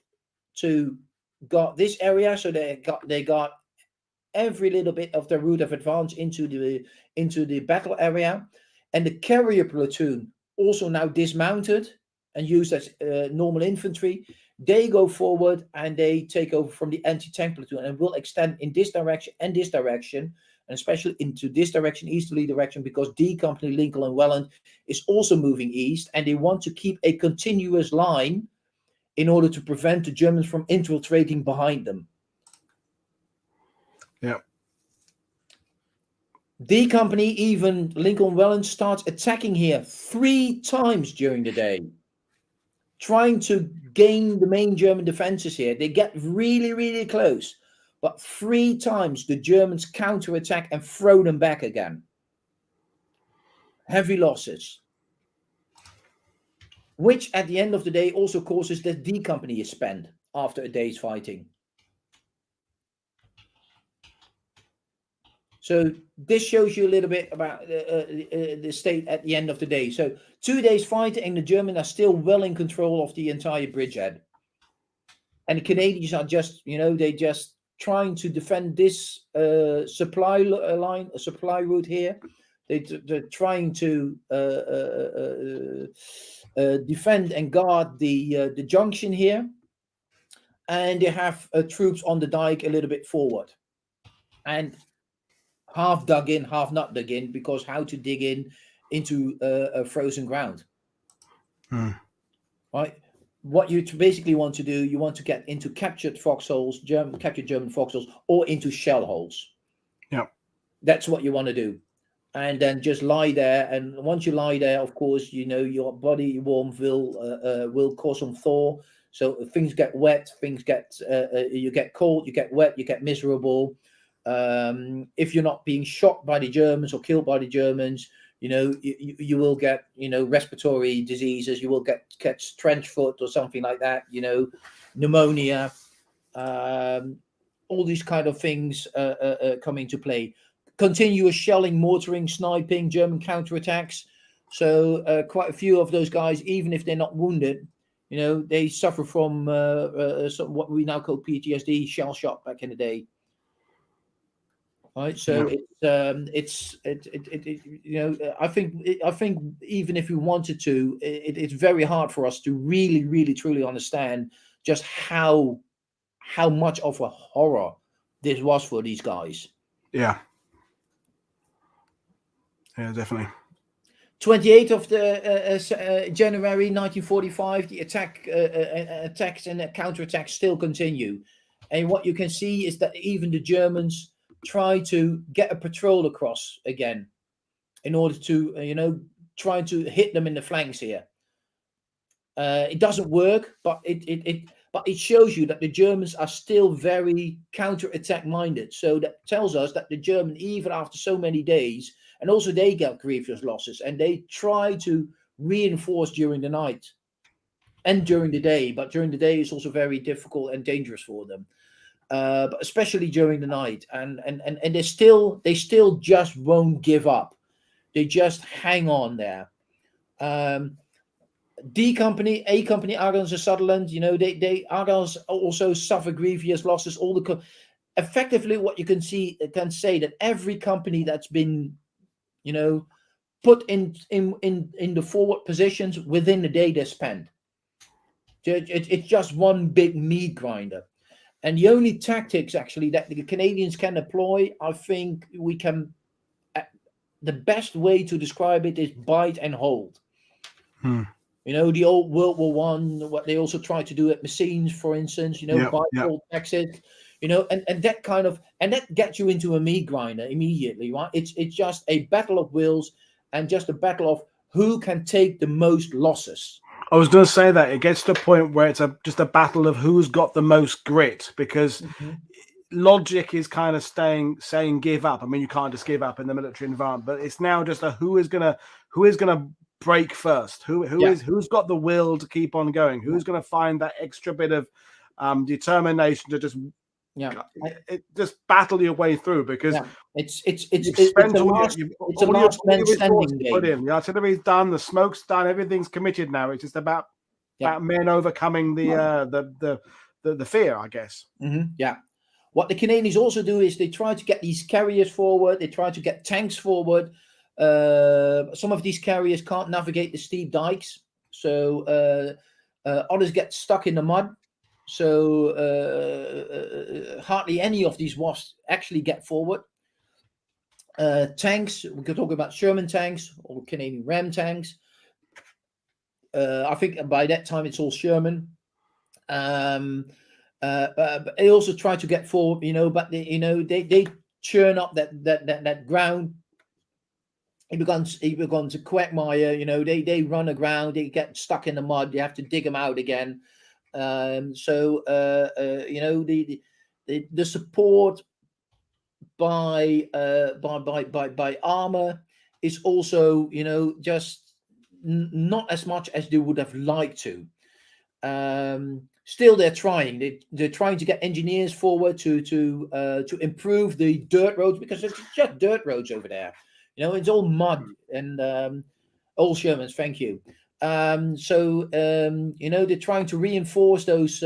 to guard this area. So they got every little bit of the route of advance into the battle area, and the carrier platoon also now dismounted and used as normal infantry. They go forward and they take over from the anti-tank platoon and will extend in this direction and this direction, and especially into this direction, easterly direction, because D Company Lincoln and Welland is also moving east, and they want to keep a continuous line in order to prevent the Germans from infiltrating behind them. Yeah. D Company, even Lincoln and Welland, starts attacking here 3 times during the day, trying to gain the main German defenses here. They get really, really close, but 3 times the Germans counterattack and throw them back again. Heavy losses, which at the end of the day also causes that D Company is spent after a day's fighting. So this shows you a little bit about the state at the end of the day. So 2 days fighting, and the Germans are still well in control of the entire bridgehead. And the Canadians are just, they just trying to defend this supply line, a supply route here. They're trying to defend and guard the junction here. And they have troops on the dike a little bit forward. And half dug in, half not dug in, because how to dig into a frozen ground. Right? What you basically want to do, you want to get into captured foxholes, captured German foxholes, or into shell holes. Yeah, that's what you want to do, and then just lie there. And once you lie there, of course, your body warmth will cause some thaw. So things get wet, you get cold, you get wet, you get miserable. If you're not being shot by the Germans or killed by the Germans, you will get, respiratory diseases. You will catch trench foot or something like that, pneumonia, all these kind of things come into play. Continuous shelling, mortaring, sniping, German counterattacks. So quite a few of those guys, even if they're not wounded, they suffer from what we now call PTSD, shell shock back in the day. Right, so I think even if we wanted to, it's very hard for us to really, really, truly understand just how much of a horror this was for these guys. Yeah, definitely. 28th of the January 1945, the attacks and the counterattacks still continue, and what you can see is that even the Germans try to get a patrol across again in order to try to hit them in the flanks here. It doesn't work, but it shows you that the Germans are still very counterattack minded. So that tells us that the German, even after so many days, and also they get grievous losses, and they try to reinforce during the night and during the day. But during the day is also very difficult and dangerous for them, but especially during the night. And they still just won't give up. They just hang on there. D Company, A Company, Argos and Sutherland, they Argos also suffer grievous losses. Effectively, what you can say that every company that's been, put in the forward positions within the day they spend. It's just one big meat grinder. And the only tactics actually that the Canadians can employ, I think the best way to describe it is bite and hold. The old World War One, what they also try to do at Messines, for instance, bite, hold, exit, and that that gets you into a meat grinder immediately, right? It's just a battle of wills and just a battle of who can take the most losses. I was going to say that it gets to a point where it's just a battle of who's got the most grit, because logic is kind of saying give up. I mean, you can't just give up in the military environment, but it's now just a who is gonna break first, who's got the will to keep on going, who's going to find that extra bit of determination to just just battle your way through, because it's a last man standing game. The artillery's done, the smoke's done, everything's committed now. It's just about men overcoming the fear, I guess. What the Canadians also do is they try to get these carriers forward. They try to get tanks forward. Some of these carriers can't navigate the steep dikes, so others get stuck in the mud. So hardly any of these wasps actually get forward. Tanks, we could talk about Sherman tanks or Canadian Ram tanks. I think by that time it's all Sherman. But they also try to get forward, but they churn up that ground. It becomes a quagmire. They run aground, they get stuck in the mud, you have to dig them out again. The support by armor is also just not as much as they would have liked to. Still, they're trying. They're trying to get engineers forward to improve the dirt roads, because it's just dirt roads over there. It's all mud and all Shermans. Thank you. They're trying to reinforce those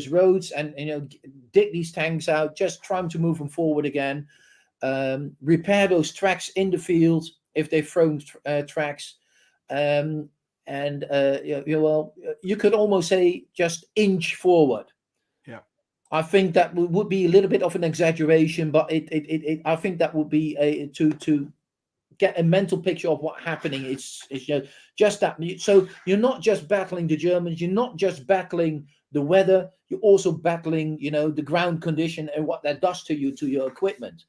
roads and dig these tanks out, just trying to move them forward again. Repair those tracks in the field if they've thrown tracks. You could almost say just inch forward. Yeah, I think that would be a little bit of an exaggeration, but I think that would be to get a mental picture of what's happening. It's just that. So you're not just battling the Germans, you're not just battling the weather, you're also battling the ground condition and what that does to your equipment.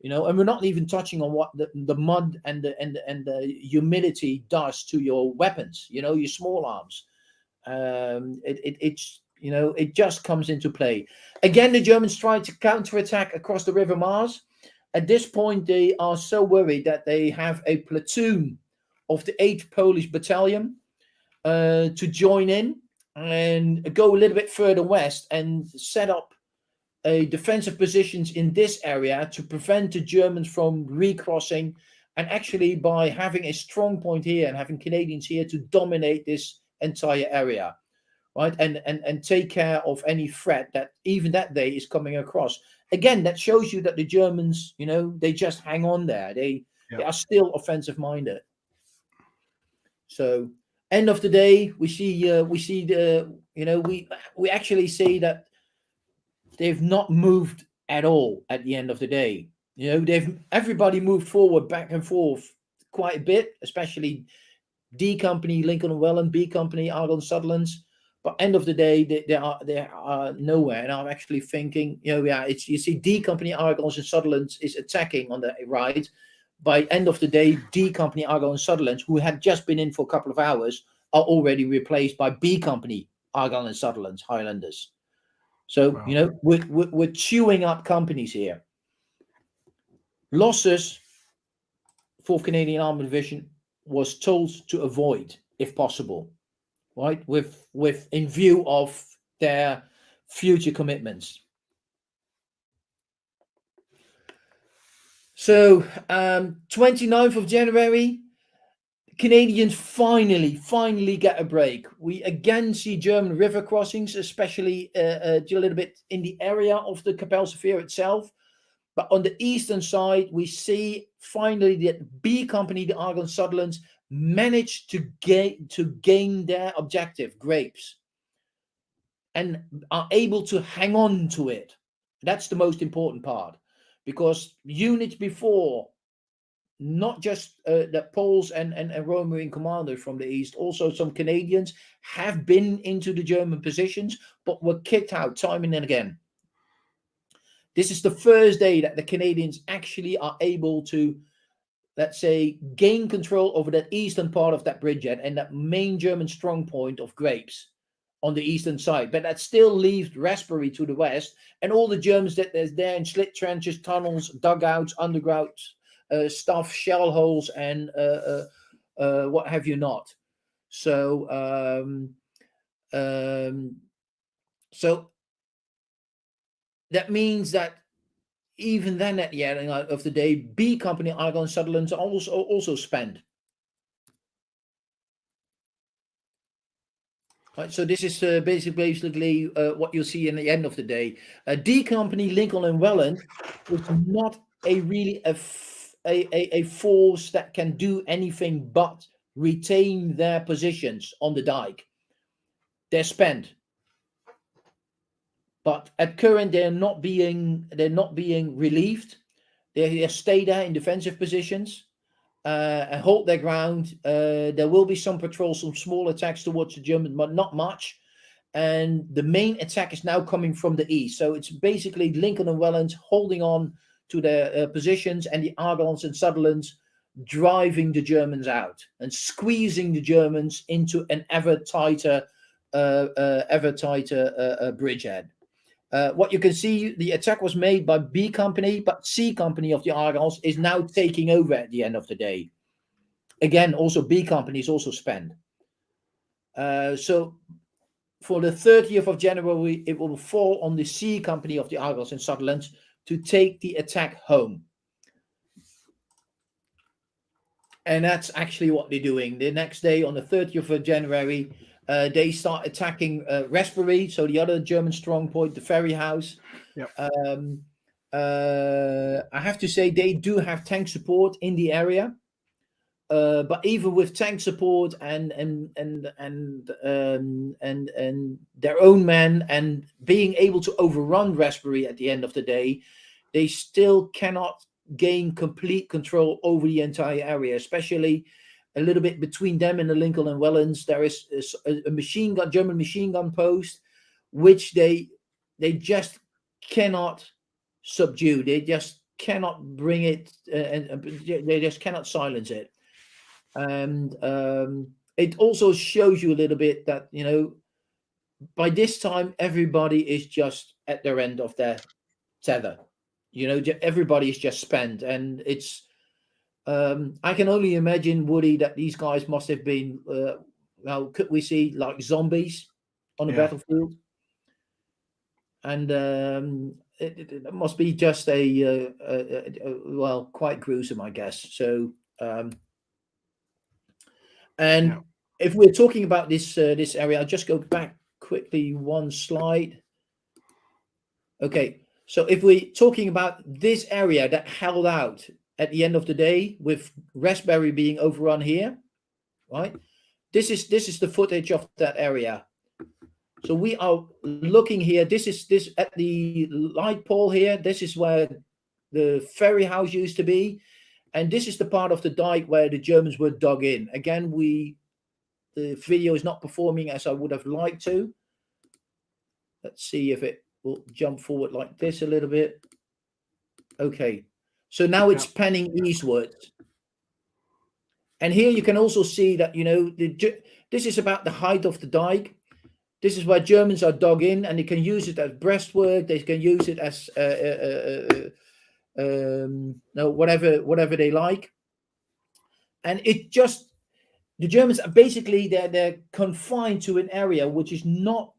And we're not even touching on what the mud and the humidity does to your weapons, your small arms. It just comes into play. Again, the Germans tried to counterattack across the River Maas. At this point, they are so worried that they have a platoon of the 8th Polish Battalion to join in and go a little bit further west and set up a defensive positions in this area to prevent the Germans from recrossing, and actually by having a strong point here and having Canadians here to dominate this entire area, right? And take care of any threat that even that day is coming across. again, that shows you that the Germans, they just hang on there. They are still offensive minded. So end of the day, we see we actually see that they've not moved at all at the end of the day. Everybody moved forward, back and forth quite a bit, especially D Company, Lincoln and Welland, B Company, Argyll and Sutherland's. But end of the day, they are nowhere. And I'm actually thinking, you see D Company, Argyll and Sutherland's is attacking on the right. By end of the day, D Company, Argyll and Sutherland's, who had just been in for a couple of hours, are already replaced by B Company, Argyll and Sutherland's Highlanders. So, wow. We're chewing up companies here. Losses for Canadian Armored Division was told to avoid, if possible, right? With in view of their future commitments. So, 29th of January, Canadians finally get a break. We again see German river crossings, especially a little bit in the area of the Kapelsche Veer itself. But on the eastern side, we see finally that B Company, the Argyll and Sutherland's, managed to gain their objective, grapes, and are able to hang on to it. That's the most important part, because units before, not just the Poles and Royal Marine Commandos from the east, also some Canadians have been into the German positions, but were kicked out time and again. This is the first day that the Canadians actually are able to, let's say, gain control over that eastern part of that bridgehead and that main German strong point of Grapes on the eastern side. But that still leaves Raspberry to the west, and all the Germans that there's there in slit trenches, tunnels, dugouts, underground stuff, shell holes, and what have you not. So, so that means that even then, at the end of the day, B Company, Argyll and Sutherland's also spent. Right, so this is basically what you'll see in the end of the day. D Company, Lincoln and Welland is not really a force that can do anything but retain their positions on the dike. They're spent. But at current, they're not being relieved. They stay there in defensive positions and hold their ground. There will be some patrols, some small attacks towards the Germans, but not much. And the main attack is now coming from the east. So it's basically Lincoln and Welland holding on to their positions, and the Argylls and Sutherlands driving the Germans out and squeezing the Germans into an ever tighter bridgehead. What you can see, the attack was made by B Company, but C Company of the Argylls is now taking over at the end of the day. Again, also B Company is also spent. So for the 30th of January, it will fall on the C Company of the Argylls and Sutherlands to take the attack home. And that's actually what they're doing. The next day, on the 30th of January, they start attacking Raspberry, so the other German strong point, the ferry house. Yep. I have to say they do have tank support in the area, but even with tank support and their own men and being able to overrun Raspberry at the end of the day, they still cannot gain complete control over the entire area, especially a little bit between them and the Lincoln and Wellands. There is a German machine gun post, which they just cannot subdue. They just cannot bring it, and they just cannot silence it. And it also shows you a little bit that, by this time, everybody is just at their end of their tether. Everybody is just spent, and it's I can only imagine, Woody, that these guys must have been could we see like zombies on the battlefield? And it must be just quite gruesome, I guess. So if we're talking about this area, I'll just go back quickly one slide. Okay, So if we're talking about this area that held out at the end of the day, with Raspberry being overrun here, right? This is the footage of that area. So we are looking here. This at the light pole here. This is where the ferry house used to be, and this is the part of the dike where the Germans were dug in. Again, the video is not performing as I would have liked to. Let's see if it will jump forward like this a little bit. Okay, so now it's panning eastwards. And here you can also see that, you know, this is about the height of the dike. This is where Germans are dug in, and they can use it as breastwork. They can use it as whatever they like. And it just, the Germans are basically, they're confined to an area which is not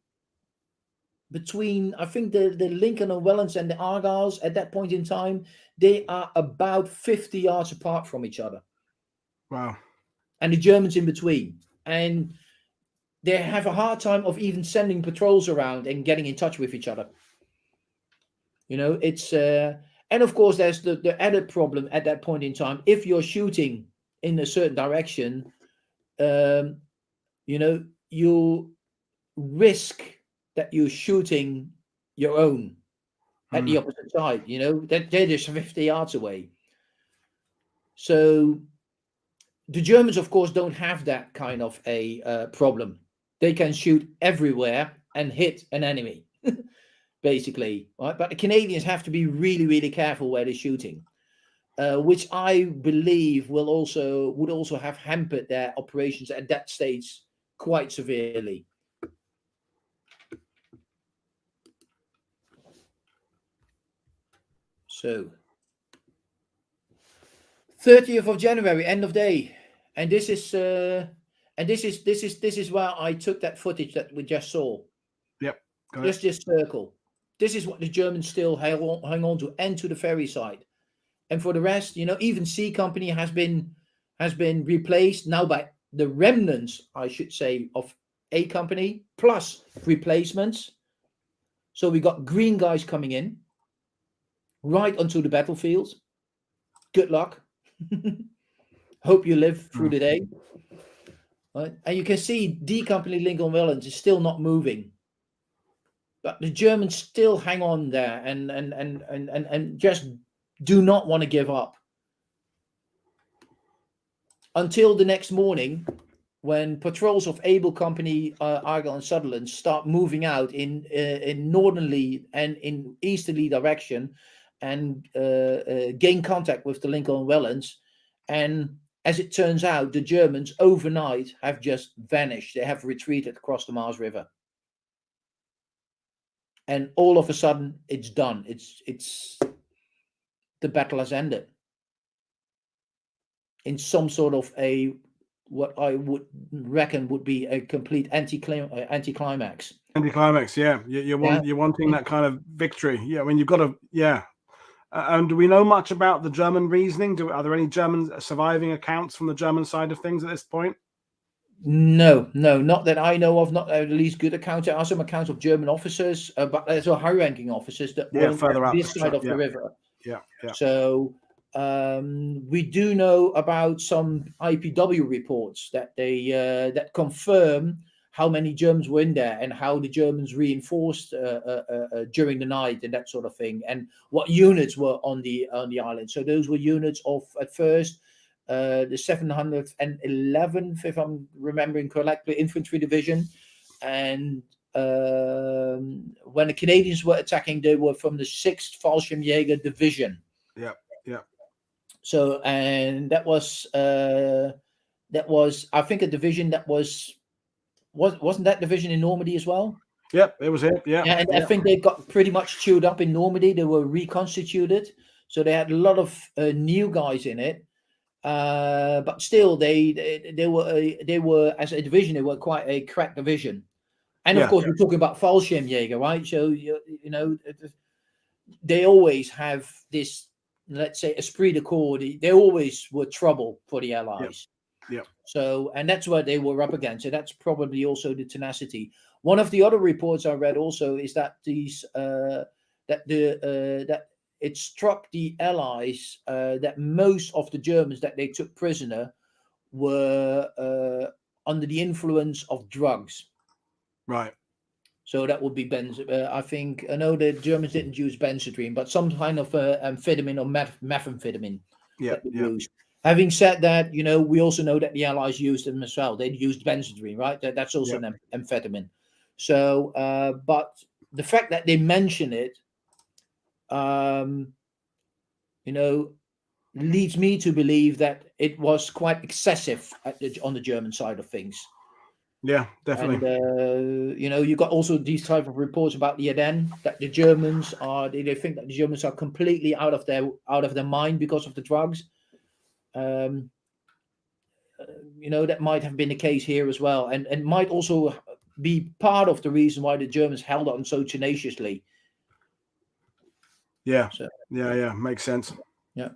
between, I think the Lincoln and Wellens and the Argylls at that point in time, they are about 50 yards apart from each other. Wow. And the Germans in between. And they have a hard time of even sending patrols around and getting in touch with each other. You know, it's, and of course, there's the added problem at that point in time. If you're shooting in a certain direction, you know, you risk that you're shooting your own at the opposite side, you know, that they're just 50 yards away. So the Germans, of course, don't have that kind of a problem. They can shoot everywhere and hit an enemy, basically, right? But the Canadians have to be really, really careful where they're shooting, which I believe would also have hampered their operations at that stage quite severely. So 30th of January, end of day, and this is where I took that footage that we just saw. Yep. Just this circle. This is what the Germans still hang on to, and to the ferry side. And for the rest, you know, even C Company has been replaced now by the remnants, I should say, of A Company plus replacements. So we got green guys coming in right onto the battlefield. Good luck. Hope you live through the day. Right? And you can see D Company Lincoln Wellens is still not moving. But the Germans still hang on there and just do not want to give up. Until the next morning, when patrols of Able Company, Argyll and Sutherland start moving out in northerly and in easterly direction, and gain contact with the Lincoln and Wellens. And as it turns out, the Germans overnight have just vanished. They have retreated across the Maas River. And all of a sudden, it's done. It's the battle has ended in some sort of what I would reckon would be a complete anticlimax. Anticlimax, yeah. You're wanting that kind of victory. Yeah, when you've got to, yeah. And do we know much about the German reasoning? Are there any German surviving accounts from the German side of things at this point? No, not that I know of. Not at least good accounts. There are some accounts of German officers, but there's a high-ranking officers that were further up this side of the river. Yeah. So we do know about some IPW reports that they that confirm how many Germans were in there and how the Germans reinforced during the night and that sort of thing, and what units were on the island. So those were units of, at first, the 711th, if I'm remembering correctly, Infantry Division, and when the Canadians were attacking, they were from the 6th Fallschirmjäger Division. Yeah. So, and that was I think a division that wasn't that division in Normandy as well? Yep, it was it. Yeah. And I think they got pretty much chewed up in Normandy. They were reconstituted, so they had a lot of new guys in it. But still, they were as a division, they were quite a crack division. And of course, we're talking about Fallschirmjäger, right? So you know, they always have this, let's say, esprit de corps. They always were trouble for the Allies. Yeah. So, and that's what they were up against. So that's probably also the tenacity. One of the other reports I read also is that that that that it struck the Allies that most of the Germans that they took prisoner were under the influence of drugs. Right. So that would be I think I know the Germans didn't use benzodrine, but some kind of amphetamine or methamphetamine that they used. Having said that, you know, we also know that the Allies used them as well. They used benzodrine, right? That's also an amphetamine. So, but the fact that they mention it, you know, leads me to believe that it was quite excessive on the German side of things. Yeah, definitely. And you know, you got also these type of reports about the Aden, that the Germans are they think that the Germans are completely out of their mind because of the drugs. You know, that might have been the case here as well, and might also be part of the reason why the Germans held on so tenaciously. Yeah. So, yeah, makes sense. Yeah.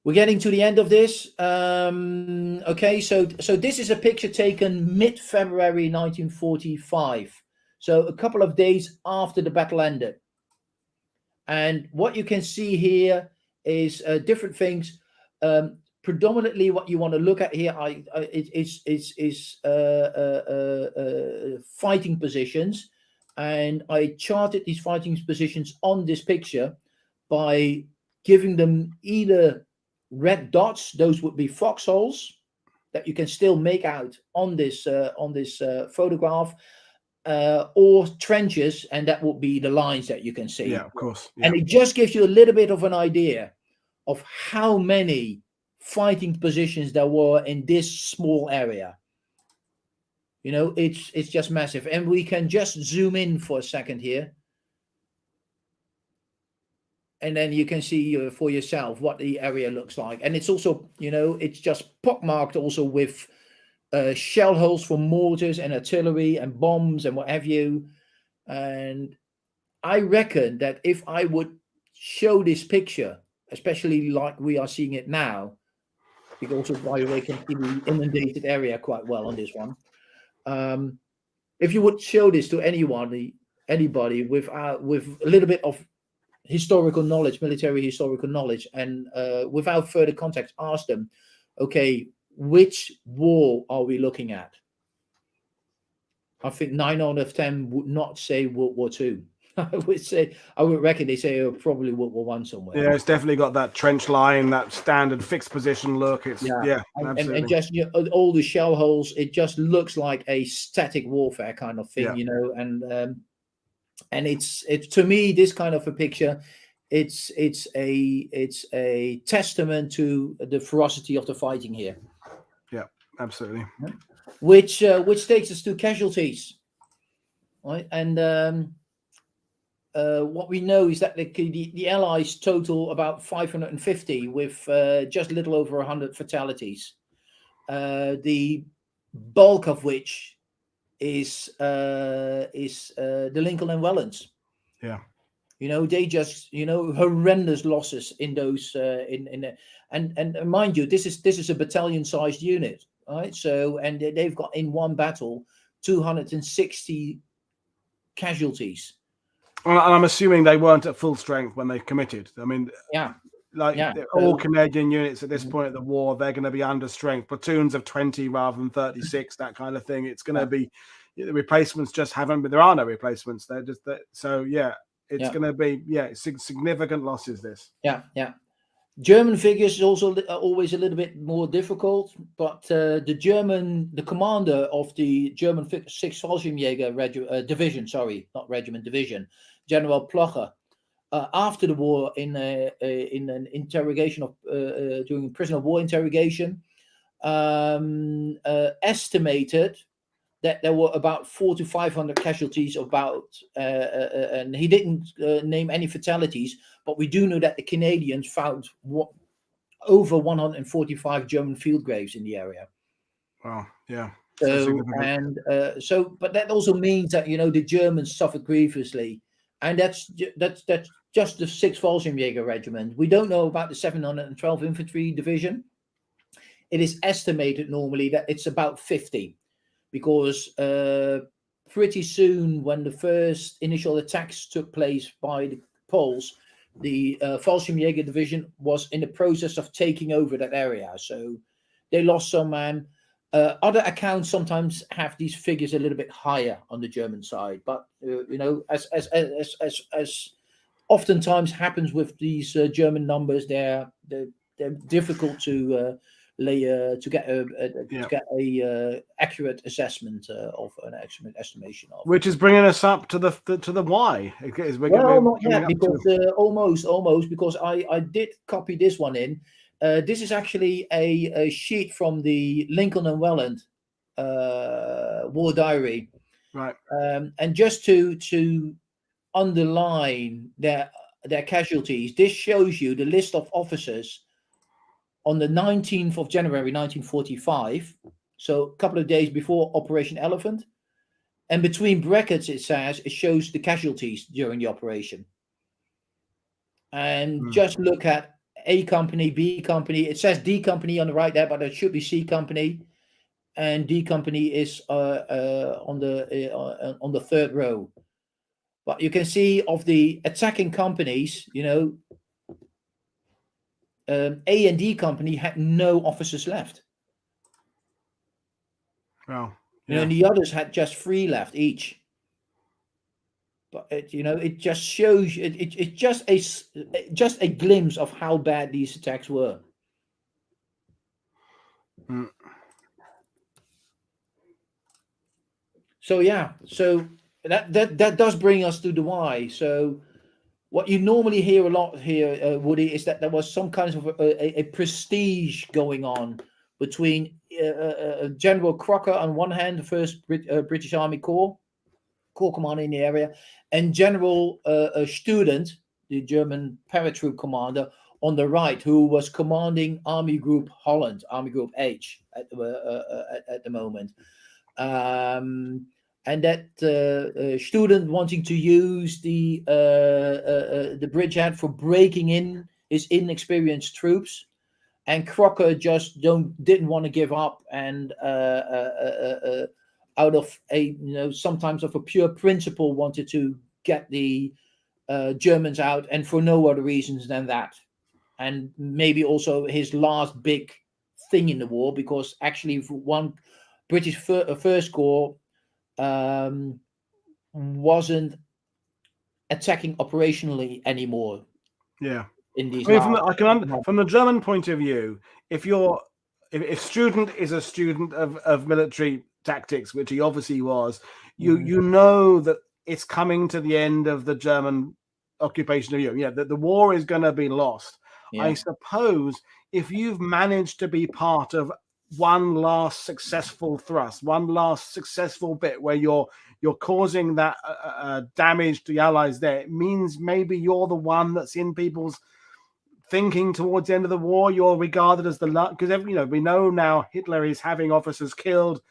We're getting to the end of this. Okay, so this is a picture taken mid-February 1945. So a couple of days after the battle ended. And what you can see here is different things. Predominantly, what you want to look at here is fighting positions. And I charted these fighting positions on this picture by giving them either red dots, those would be foxholes that you can still make out on this photograph, or trenches, and that would be the lines that you can see. Yeah, of course. Yeah. And it just gives you a little bit of an idea of how many fighting positions there were in this small area. You know, it's just massive. And we can just zoom in for a second here. And then you can see for yourself what the area looks like. And it's also, you know, it's just pockmarked also with shell holes for mortars and artillery and bombs and what have you. And I reckon that if I would show this picture, especially like we are seeing it now, you can also, by the way, can see the inundated area quite well on this one. If you would show this to anybody with a little bit of historical knowledge, military historical knowledge, and without further context, ask them, okay, which war are we looking at? I think 9 out of 10 would not say World War II. I would reckon they say probably World War I somewhere. Yeah, it's definitely got that trench line, that standard fixed position look. It's absolutely. And just, you know, all the shell holes, it just looks like a static warfare kind of thing, you know. And it's to me, this kind of a picture, it's a testament to the ferocity of the fighting here. Yeah, absolutely. Which takes us to casualties, right? And what we know is that the Allies total about 550, with just a little over 100 fatalities. The bulk of which is the Lincoln and Wellens. Yeah. You know, they just, you know, horrendous losses in those and mind you, this is a battalion-sized unit, right? So, and they've got in one battle 260 casualties. Well, and I'm assuming they weren't at full strength when they committed. I mean, all Canadian units at this point of the war, they're going to be under strength, platoons of 20 rather than 36, that kind of thing. It's going to be, the replacements just haven't been, there are no replacements. They're just, it's going to be, significant losses, this. Yeah. German figures is also always a little bit more difficult, but the commander of the German 6th Fallschirmjäger division, division, General Plocher, after the war in an interrogation of during a prisoner of war interrogation, estimated that there were about 400 to 500 casualties, and he didn't name any fatalities, but we do know that the Canadians found over 145 German field graves in the area. Wow, yeah. So, but that also means that, you know, the Germans suffered grievously, and that's just the 6th Fallschirmjäger Regiment. We don't know about the 712 Infantry Division. It is estimated normally that it's about 50. Because pretty soon, when the first initial attacks took place by Poles, the Fallschirmjäger division was in the process of taking over that area. So they lost some men. Other accounts sometimes have these figures a little bit higher on the German side, but as oftentimes happens with these German numbers, they're difficult to get a accurate assessment of an estimation of. Which is bringing us up to the why. Well, not yet, because almost because I did copy this one in. This is actually a sheet from the Lincoln and Welland war diary, right? And just to underline their casualties, this shows you the list of officers on the 19th of January 1945, so a couple of days before Operation Elephant, and between brackets it shows the casualties during the operation. And just look at A Company, B Company. It says D Company on the right there, but it should be C Company, and D Company is on the third row. But you can see of the attacking companies, A and D Company had no officers left. Wow. And the others had just 3 left each. But it just shows it's just a glimpse of how bad these attacks were. So that does bring us to the why. So what you normally hear a lot here, Woody, is that there was some kind of a prestige going on between General Crocker on one hand, the first British Army Corps commander in the area, and General Student, the German paratroop commander, on the right, who was commanding Army Group Holland, Army Group H at the moment. And that Student wanting to use the bridgehead for breaking in his inexperienced troops, and Crocker just didn't want to give up, and out of sometimes of a pure principle, wanted to get the Germans out, and for no other reasons than that. And maybe also his last big thing in the war, because actually one British First Corps wasn't attacking operationally anymore. Yeah. In these from the German point of view, if Student is a student of military tactics, which he obviously was, you know that it's coming to the end of the German occupation of Europe. That the war is going to be lost. Yeah. I suppose if you've managed to be part of one last successful thrust, one last successful bit where you're causing that damage to the Allies, there, it means maybe you're the one that's in people's thinking towards the end of the war. You're regarded as because we know now Hitler is having officers killed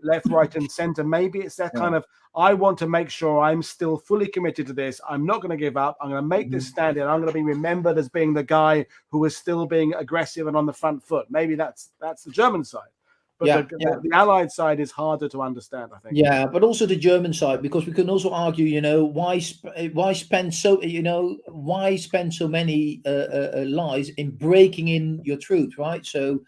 left, right, and center. Maybe it's that kind of, I want to make sure I'm still fully committed to this. I'm not going to give up. I'm going to make this stand, and I'm going to be remembered as being the guy who is still being aggressive and on the front foot. Maybe that's the German side. But the Allied side is harder to understand, I think. Yeah, but also the German side, because we can also argue, why spend so many lies in breaking in your troops, right? So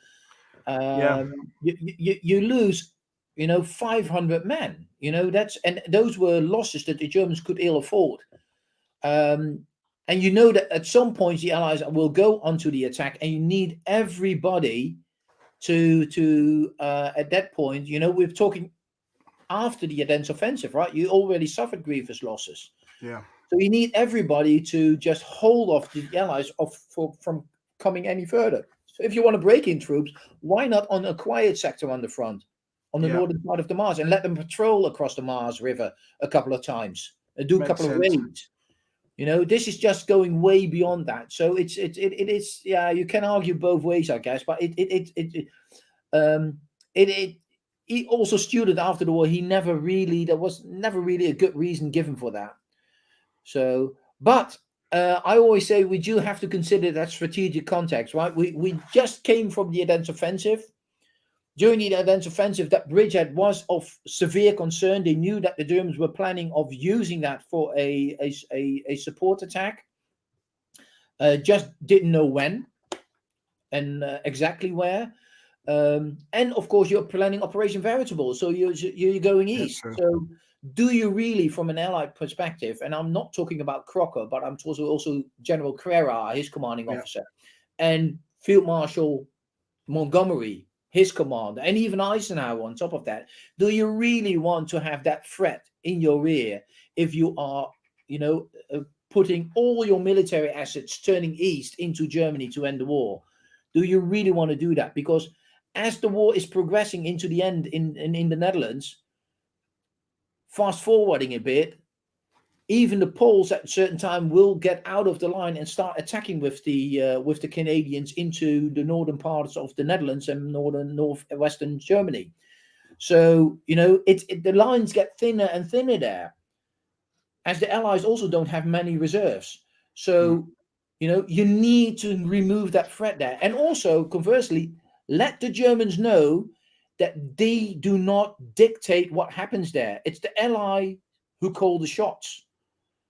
you lose, 500 men. And those were losses that the Germans could ill afford. And that at some point the Allies will go onto the attack, and you need everybody to at that point, we're talking after the Ardennes offensive, right? You already suffered grievous losses. Yeah. So you need everybody to just hold off the Allies from coming any further. So if you want to break in troops, why not on a quiet sector on the front, on the northern part of the Maas, and let them patrol across the Maas River a couple of times and do a couple of raids? This is just going way beyond that. So it is, you can argue both ways, I guess, but he also Student after the war, there was never really a good reason given for that. So, but I always say we do have to consider that strategic context, right? We just came from the Ardennes offensive. During the Ardennes offensive, that bridgehead was of severe concern. They knew that the Germans were planning of using that for a support attack. just didn't know when and exactly where. And of course, you're planning Operation Veritable, so you're going east. So, do you really, from an Allied perspective, and I'm not talking about Crocker, but I'm also General Carrera, his commanding officer, and Field Marshal Montgomery, his commander, and even Eisenhower on top of that, do you really want to have that threat in your rear if you are, putting all your military assets turning east into Germany to end the war? Do you really want to do that? Because as the war is progressing into the end in the Netherlands, fast forwarding a bit, even the Poles at a certain time will get out of the line and start attacking with the Canadians into the northern parts of the Netherlands and northwestern Germany. So the lines get thinner and thinner there, as the Allies also don't have many reserves. So you need to remove that threat there, and also conversely, let the Germans know that they do not dictate what happens there. It's the Ally who call the shots.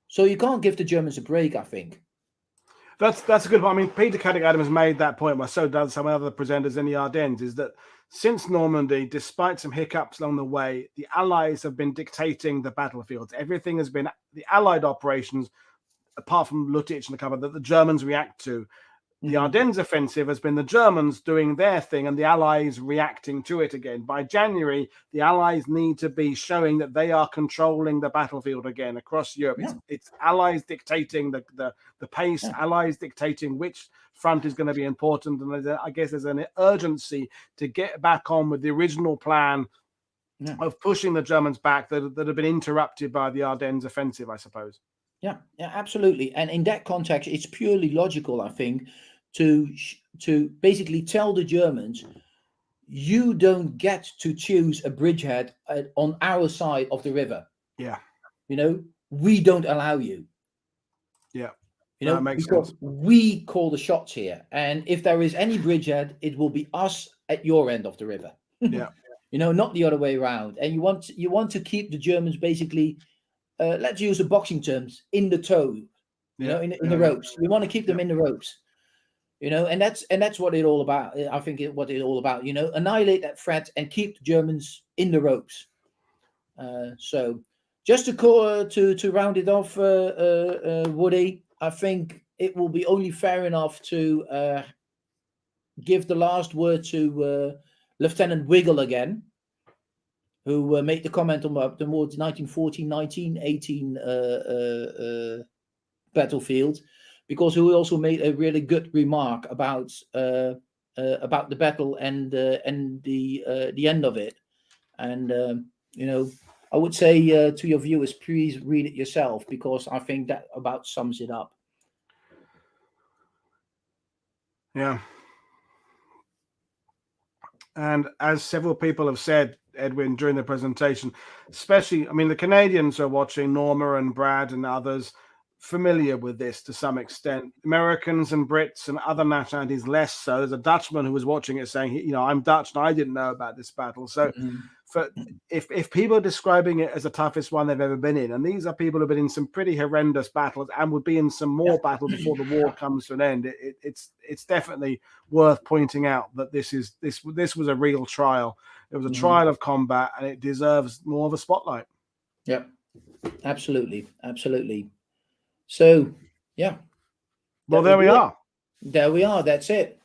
So you can't give the Germans a break, I think. That's a good point. I mean, Peter Caddick-Adams has made that point, but so does some other presenters in the Ardennes, is that since Normandy, despite some hiccups along the way, the Allies have been dictating the battlefields. Everything has been the Allied operations, apart from Lüttich and the cover, that the Germans react to. The Ardennes offensive has been the Germans doing their thing and the Allies reacting to it again. By January, the Allies need to be showing that they are controlling the battlefield again across Europe. It's Allies dictating the pace, Allies dictating which front is going to be important. And I guess there's an urgency to get back on with the original plan of pushing the Germans back that have been interrupted by the Ardennes offensive, I suppose. Yeah, absolutely. And in that context, it's purely logical, I think, to basically tell the Germans, you don't get to choose a bridgehead on our side of the river. Yeah. We don't allow you. Yeah. That makes sense. We call the shots here. And if there is any bridgehead, it will be us at your end of the river. Yeah. Not the other way around. And you want to keep the Germans basically, let's use the boxing terms, in the toe, in the ropes. We want to keep them in the ropes, and that's what it's all about. I think what it's all about, annihilate that threat and keep the Germans in the ropes. So just to round it off, Woody, I think it will be only fair enough to give the last word to Lieutenant Wiggle again, who made the comment on the more 1914-1918 battlefield, because he also made a really good remark about the battle and the end of it. And I would say to your viewers, please read it yourself, because I think that about sums it up. Yeah. And as several people have said, Edwin, during the presentation, especially, I mean, the Canadians are watching, Norma and Brad and others, familiar with this to some extent. Americans and Brits and other nationalities less so. There's a Dutchman who was watching it saying, I'm Dutch and I didn't know about this battle. So if people are describing it as the toughest one they've ever been in, and these are people who've been in some pretty horrendous battles and would be in some more battles before the war comes to an end, it's definitely worth pointing out that this was a real trial. It was a trial of combat, and it deserves more of a spotlight. Yeah, absolutely. So, yeah. Well, there we are. There we are. That's it.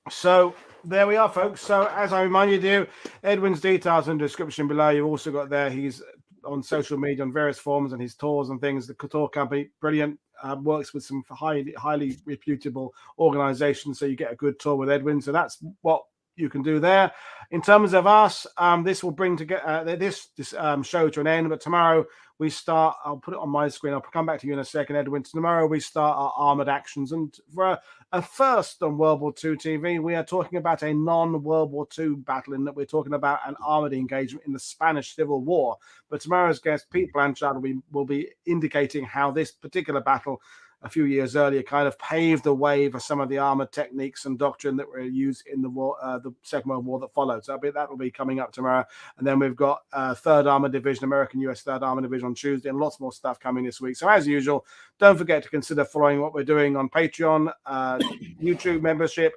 So there we are, folks. So as I reminded you, Edwin's details in the description below. You've also got there. He's on social media on various forms and his tours and things. The Couture Company, brilliant. Works with some highly reputable organizations. So you get a good tour with Edwin. So that's what you can do there. In terms of us, this will bring together this show to an end. But tomorrow we start. I'll put it on my screen. I'll come back to you in a second, Edwin. Tomorrow we start our armored actions, and for a first on World War II TV, we are talking about a non-World War II battle, in that we're talking about an armored engagement in the Spanish Civil War. But tomorrow's guest, Pete Blanchard, will be indicating how this particular battle a few years earlier kind of paved the way for some of the armored techniques and doctrine that were used in the war, the Second World War that followed. So that will be coming up tomorrow. And then we've got Third Armored Division, American US Third Armored Division on Tuesday, and lots more stuff coming this week. So as usual, don't forget to consider following what we're doing on Patreon, YouTube membership,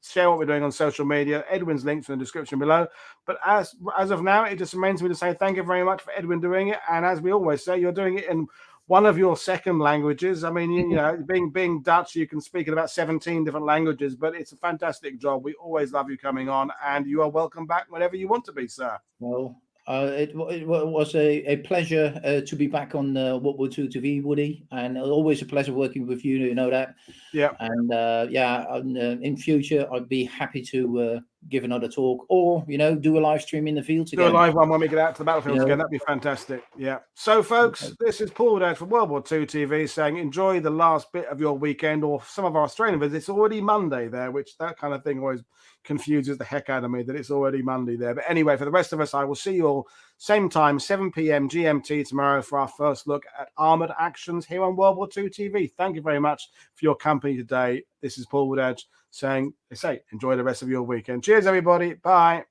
share what we're doing on social media. Edwin's links in the description below. But as of now, it just remains me to say thank you very much for Edwin doing it. And as we always say, you're doing it in one of your second languages. I mean, you know, being Dutch, you can speak in about 17 different languages, but it's a fantastic job. We always love you coming on, and you are welcome back whenever you want to be, sir. Well, it was a pleasure to be back on World War II TV, Woody, and always a pleasure working with you. You know that. Yeah. And in future, I'd be happy to give another talk, or do a live stream in the fields again. Do a live one when we get out to the battlefields again. That'd be fantastic. Yeah. So, folks, this is Paul Woodhouse from World War II TV saying enjoy the last bit of your weekend, or some of our Australian visits. It's already Monday there, which that kind of thing always confuses the heck out of me that it's already Monday there. But anyway, for the rest of us, I will see you all same time, 7 p.m. GMT tomorrow for our first look at armored actions here on World War II TV. Thank you very much for your company today. This is Paul Woodhouse saying, enjoy the rest of your weekend. Cheers, everybody. Bye.